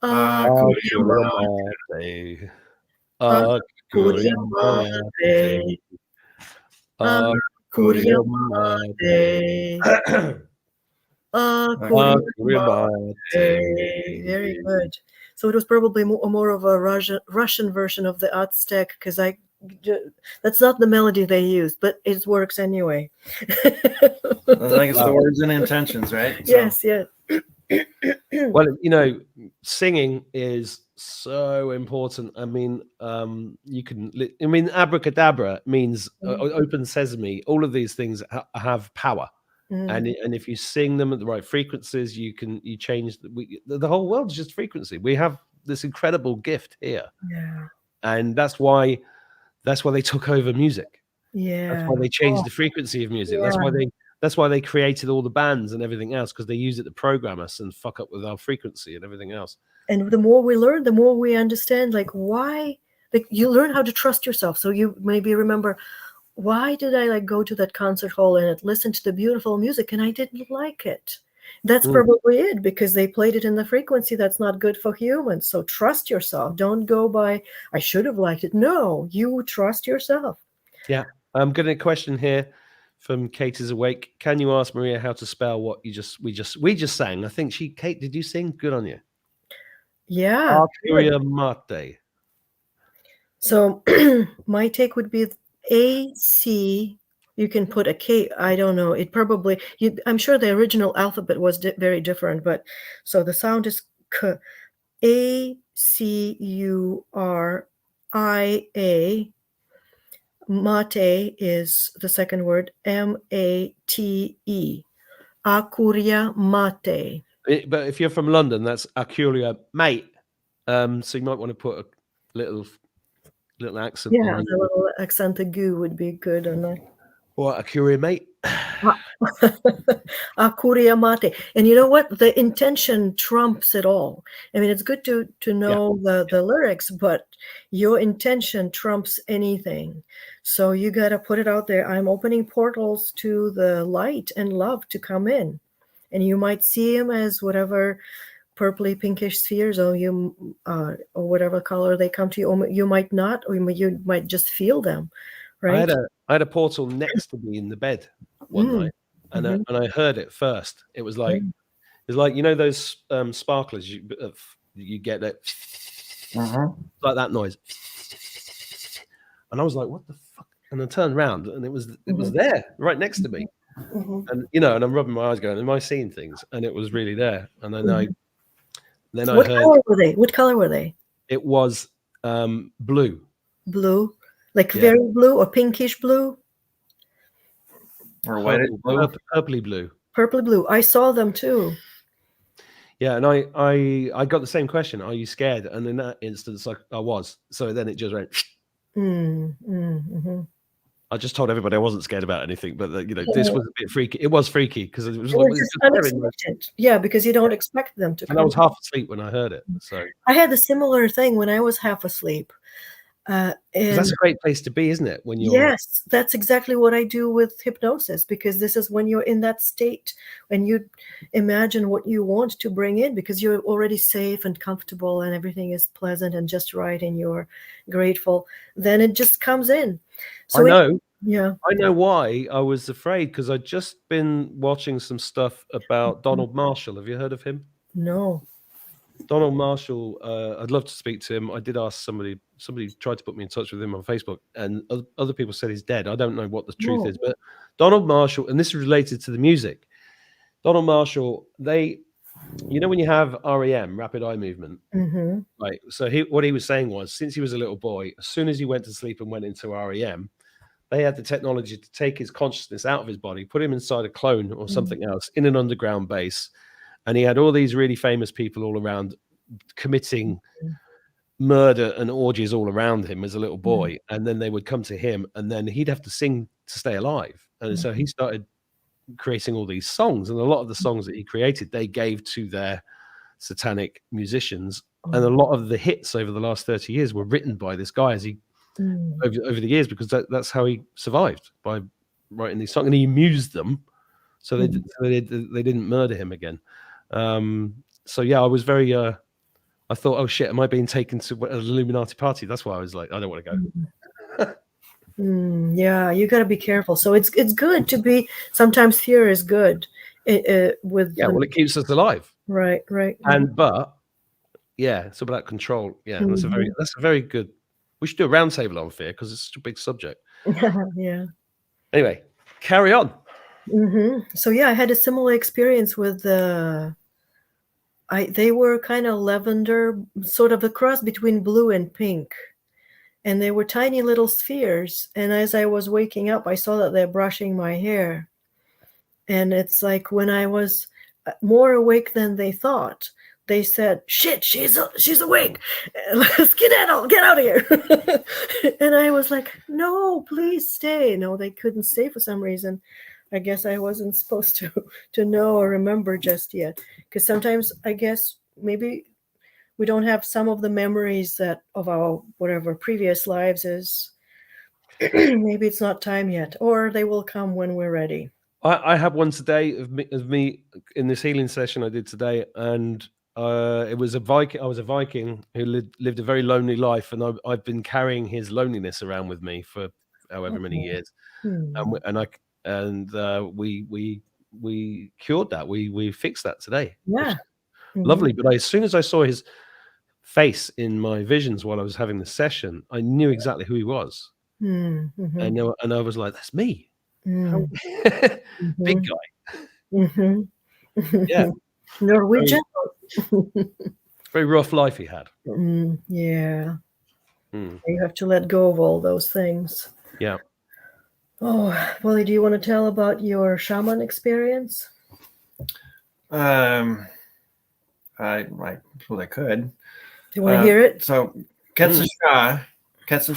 Akuria Mate. Akuria Mate. Akuria Mate. Akuria Mate. Very good. So it was probably more of a Russian version of the Aztec, because that's not the melody they used, but it works anyway. I think it's the words and intentions, right? Yes. Well, singing is so important. Abracadabra means open sesame. All of these things have power. And if you sing them at the right frequencies, you change the whole world's just frequency. We have this incredible gift here, Yeah. and that's why they took over music. That's Yeah. why they changed the frequency of music. Yeah. That's why they created all the bands and everything else, because they use it to program us and fuck up with our frequency and everything else. And the more we learn, the more we understand, like, why, like, you learn how to trust yourself. So you maybe remember, why did I like go to that concert hall and listen to the beautiful music and I didn't like it? That's probably it, because they played it in the frequency that's not good for humans. So trust yourself. Don't go by, I should have liked it. No, you trust yourself. Yeah. I'm getting a question here from Kate is awake. Can you ask Maria how to spell what we just sang? I think Kate, did you sing? Good on you. Yeah. Arcuria Mate. So my take would be AC. You can put a K. I don't know. It probably. I'm sure the original alphabet was very different, but so the sound is K. Acuria. Mate is the second word. Mate. Acuria Mate. But if you're from London, that's Arcuria Mate. So you might want to put a little accent Yeah, on the little accent aigu would be good on that. What, Arcuria Mate? Akuria mate. And you know what? The intention trumps it all. I mean, it's good to know the lyrics, but your intention trumps anything. So you got to put it out there. I'm opening portals to the light and love to come in. And you might see him as whatever purpley pinkish spheres, or whatever color they come to you. Or you might not, or you might just feel them, right? I had a portal next to me in the bed one night, and I heard it first. It was like you know those sparklers you get that like that noise, and I was like, what the fuck? And I turned around, and it was there right next to me, and and I'm rubbing my eyes, going, am I seeing things? And it was really there, and then I What heard. color were they? What color were they? It was blue. Blue, like very blue or pinkish blue, or white blue, purpley blue. Purpley blue. I saw them too. Yeah, and I got the same question. Are you scared? And in that instance, I was. So then it just went. I just told everybody I wasn't scared about anything, but this was a bit freaky. It was freaky because it was just unexpected. Yeah, because you don't expect them to. And I was half asleep when I heard it. So I had a similar thing when I was half asleep. And that's a great place to be, isn't it? When you're yes, that's exactly what I do with hypnosis, because this is when you're in that state and you imagine what you want to bring in, because you're already safe and comfortable and everything is pleasant and just right and you're grateful. Then it just comes in. So I know. I know why I was afraid, because I'd just been watching some stuff about Donald Marshall. Have you heard of him? No. Donald Marshall, I'd love to speak to him. I did ask somebody tried to put me in touch with him on Facebook, and other people said he's dead. I don't know what the truth is, but Donald Marshall, and this is related to the music. Donald Marshall, when you have REM, rapid eye movement, right? So what he was saying was, since he was a little boy, as soon as he went to sleep and went into REM, they had the technology to take his consciousness out of his body, put him inside a clone or something else in an underground base. And he had all these really famous people all around committing murder and orgies all around him as a little boy. And then they would come to him, and then he'd have to sing to stay alive. And so he started creating all these songs. And a lot of the songs that he created, they gave to their satanic musicians. And a lot of the hits over the last 30 years were written by this guy over the years, because that's how he survived, by writing these songs. And he amused them. So they didn't murder him again. So yeah, I was very I thought, oh shit, am I being taken to an Illuminati party? That's why I was like, I don't want to go. Yeah, you got to be careful. So it's good to be. Sometimes fear is good. It keeps us alive. Right. But yeah, it's about control. Yeah, that's a very good. We should do a roundtable on fear, because it's such a big subject. Yeah. Anyway, carry on. So yeah, I had a similar experience with they were kind of lavender, sort of a cross between blue and pink, and they were tiny little spheres. And as I was waking up, I saw that they're brushing my hair, And it's like when I was more awake than they thought, they said, "Shit, she's awake. Skedaddle, get out of here." And I was like, "No, please stay." No, they couldn't stay for some reason. I guess I wasn't supposed to know or remember just yet. Because sometimes I guess maybe we don't have some of the memories that of our whatever previous lives is. Maybe it's not time yet, or they will come when we're ready. I had one today of me in this healing session I did today, and it was a Viking. I was a Viking who lived a very lonely life, and I've been carrying his loneliness around with me for however many years, and we cured that. We fixed that today. Yeah. Lovely. But as soon as I saw his face in my visions while I was having the session, I knew exactly who he was. Mm-hmm. And I was like, that's me. Mm. Big guy. Mm-hmm. Yeah. Norwegian. Very rough life he had. Yeah. Mm. You have to let go of all those things. Yeah. Oh, Wally, do you want to tell about your shaman experience? I could. Do you want to hear it? So Ketsa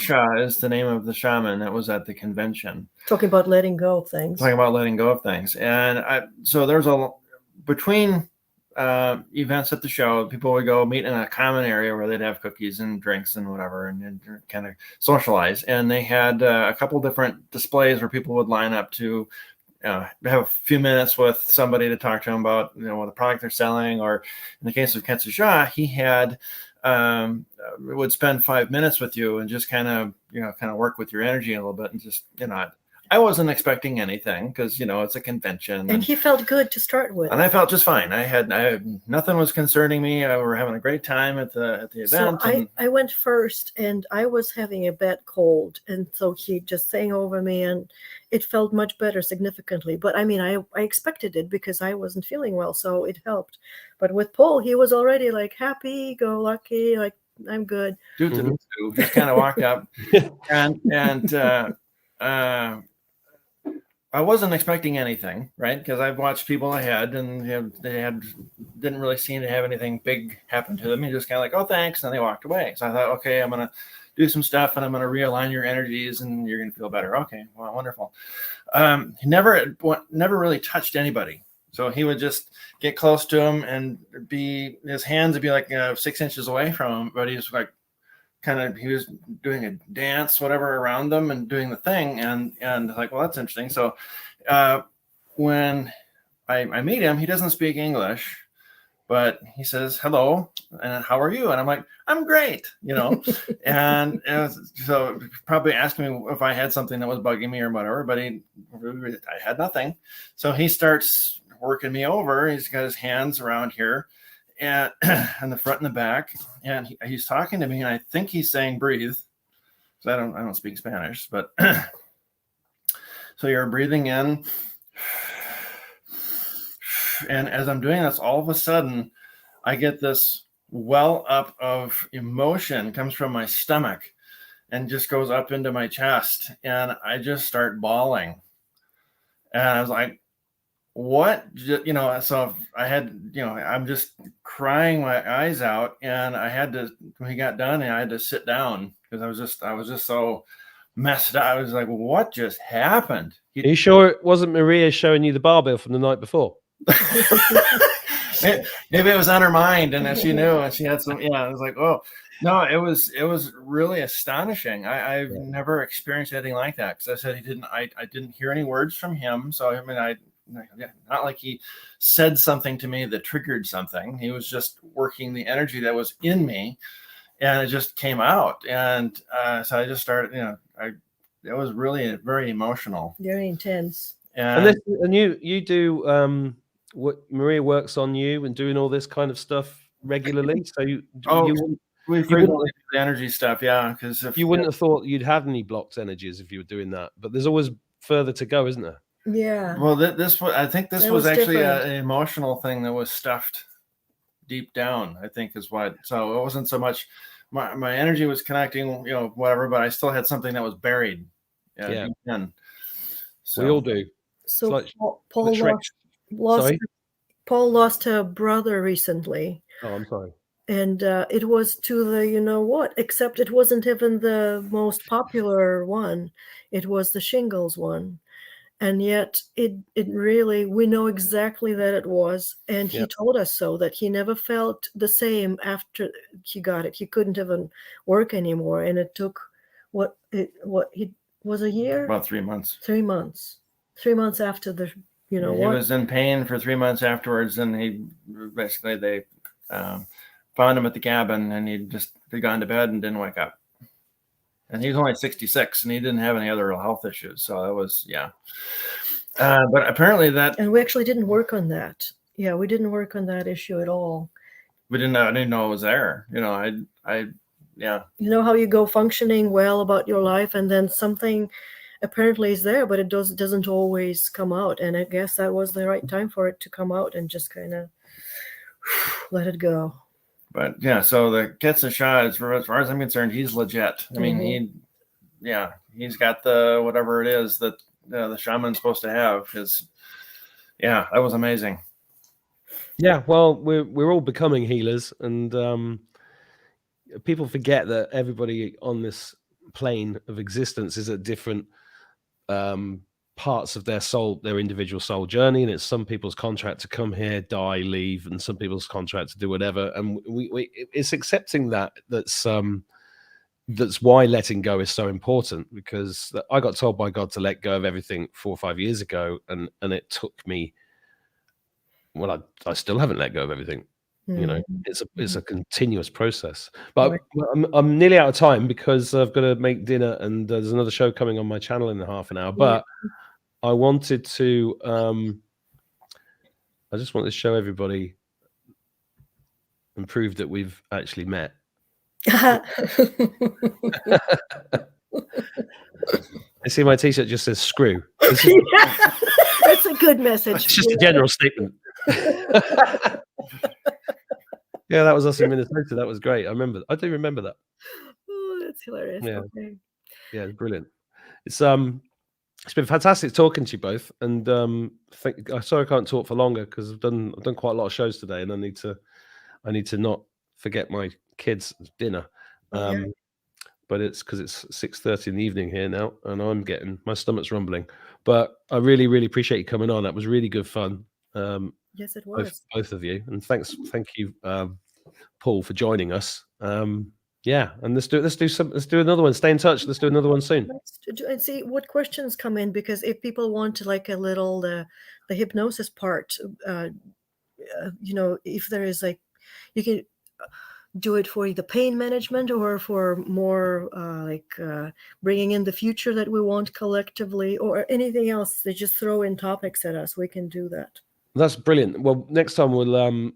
Shah is the name of the shaman that was at the convention. Talking about letting go of things. Talking about letting go of things. And so there's between events at the show, people would go meet in a common area where they'd have cookies and drinks and whatever and kind of socialize. And they had a couple different displays where people would line up to have a few minutes with somebody to talk to them about, what the product they're selling. Or in the case of Ketsa Shah, he had would spend 5 minutes with you and just kind of work with your energy a little bit and just, I wasn't expecting anything because, it's a convention. And he felt good to start with. And I felt just fine. I had nothing was concerning me. We were having a great time at the event. So I went first and I was having a bad cold. And so he just sang over me and it felt much better significantly. But I mean, I expected it because I wasn't feeling well. So it helped. But with Paul, he was already like happy, go lucky, like I'm good. Just kind of walked up and I wasn't expecting anything, right? Because I've watched people ahead and didn't really seem to have anything big happen to them. He just kind of like, oh, thanks. And they walked away. So I thought, okay, I'm going to do some stuff and I'm going to realign your energies and you're going to feel better. Okay, well, wonderful. He never really touched anybody. So he would just get close to him and his hands would be like 6 inches away from him, but he was like, he was doing a dance, whatever, around them and doing the thing. And like, well, that's interesting. So when I meet him, he doesn't speak English, but he says, hello, and how are you? And I'm like, I'm great, and so probably asking me if I had something that was bugging me or whatever, but I had nothing. So he starts working me over. He's got his hands around here and in the front and the back, and he's talking to me, and I think he's saying breathe. So I don't speak Spanish, but so you're breathing in, and as I'm doing this, all of a sudden I get this well up of emotion comes from my stomach and just goes up into my chest, and I just start bawling. And I was like, what, so I had, I'm just crying my eyes out, and I had to, when he got done, I had to sit down because I was just so messed up. I was like, what just happened? Are you sure it wasn't Maria showing you the barbell from the night before? Maybe it was on her mind, and she knew, and she had some, I was like, oh no, it was really astonishing. I've never experienced anything like that, because I said I didn't hear any words from him. So I mean, not like he said something to me that triggered something. He was just working the energy that was in me, and it just came out. And so I just started, it was really very emotional, very intense. And you do what Maria works on you and doing all this kind of stuff regularly. So we frequently do the energy stuff, because if you wouldn't have thought you'd have any blocked energies if you were doing that, but there's always further to go, isn't there? Yeah. Well, I think this was actually an emotional thing that was stuffed deep down, I think is why. So it wasn't so much my energy was connecting, whatever, but I still had something that was buried. Yeah. So. We all do. So like Paul Shrek. Sorry. Paul lost a brother recently. Oh, I'm sorry. And it was to the, you know what, except it wasn't even the most popular one. It was the shingles one. And yet it really, we know exactly that it was. And he told us so, that he never felt the same after he got it. He couldn't even work anymore. And it took it was a year? About 3 months. 3 months. 3 months after the, you know He was in pain for 3 months afterwards. And they found him at the cabin, and he'd gone to bed and didn't wake up. And he was only 66, and he didn't have any other health issues. So that was, but apparently that. And we actually didn't work on that. Yeah, we didn't work on that issue at all. I didn't know it was there. You know, how you go functioning well about your life, and then something apparently is there, but it doesn't always come out. And I guess that was the right time for it to come out and just kind of let it go. But so the Ketsa Shah, as far as I'm concerned, he's legit. I mean, he's got the whatever it is that the shaman's supposed to have. That was amazing. Yeah, well, we're all becoming healers, and people forget that everybody on this plane of existence is at different parts of their individual soul journey, and it's some people's contract to come here, die, leave, and some people's contract to do whatever. And it's accepting that's why letting go is so important, because I got told by God to let go of everything 4 or 5 years ago, and it took me. Well, I still haven't let go of everything. You know, it's a continuous process. But I'm nearly out of time because I've got to make dinner, and there's another show coming on my channel in half an hour. But I wanted to, I just want to show everybody and prove that we've actually met. I see my t-shirt just says screw. That's a good message. It's just a general statement. Yeah, that was us in Minnesota. That was great. I do remember that. Oh, that's hilarious. Yeah. Okay. Yeah, it's brilliant. It's been fantastic talking to you both, and sorry I can't talk for longer because I've done quite a lot of shows today, and I need to not forget my kids' dinner. But it's because it's 6:30 in the evening here now, and my stomach's rumbling. But I really, really appreciate you coming on. That was really good fun. Yes, it was. Both of you, and thank you, Paul, for joining us. And let's do another one. Stay in touch. Let's do another one soon. And see what questions come in, because if people want like a little the hypnosis part, if there is like, you can do it for the pain management or for more bringing in the future that we want collectively, or anything else. They just throw in topics at us. We can do that. That's brilliant. Well, next time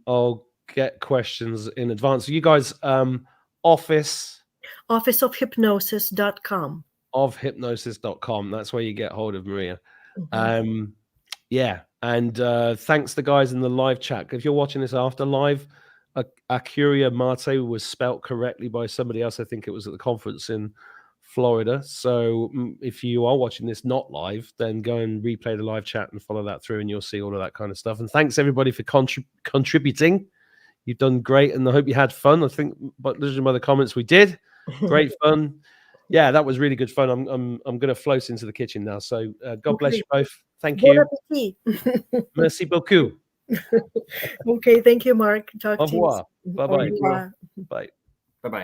I'll get questions in advance. You guys, officeofhypnosis.com. Ofhypnosis.com. That's where you get hold of Maria. And thanks the guys in the live chat. If you're watching this after live, Akuria Mate was spelt correctly by somebody else. I think it was at the conference in Florida. So if you are watching this not live, then go and replay the live chat and follow that through, and you'll see all of that kind of stuff. And thanks everybody for contributing. You've done great, and I hope you had fun. I think, but looking by the comments, we did. Great fun. Yeah, that was really good fun. I'm going to float into the kitchen now. So God bless you both. Thank you. Merci beaucoup. Okay, thank you, Mark. Talk Au to you. revoir. Bye-bye. Bye. Bye-bye.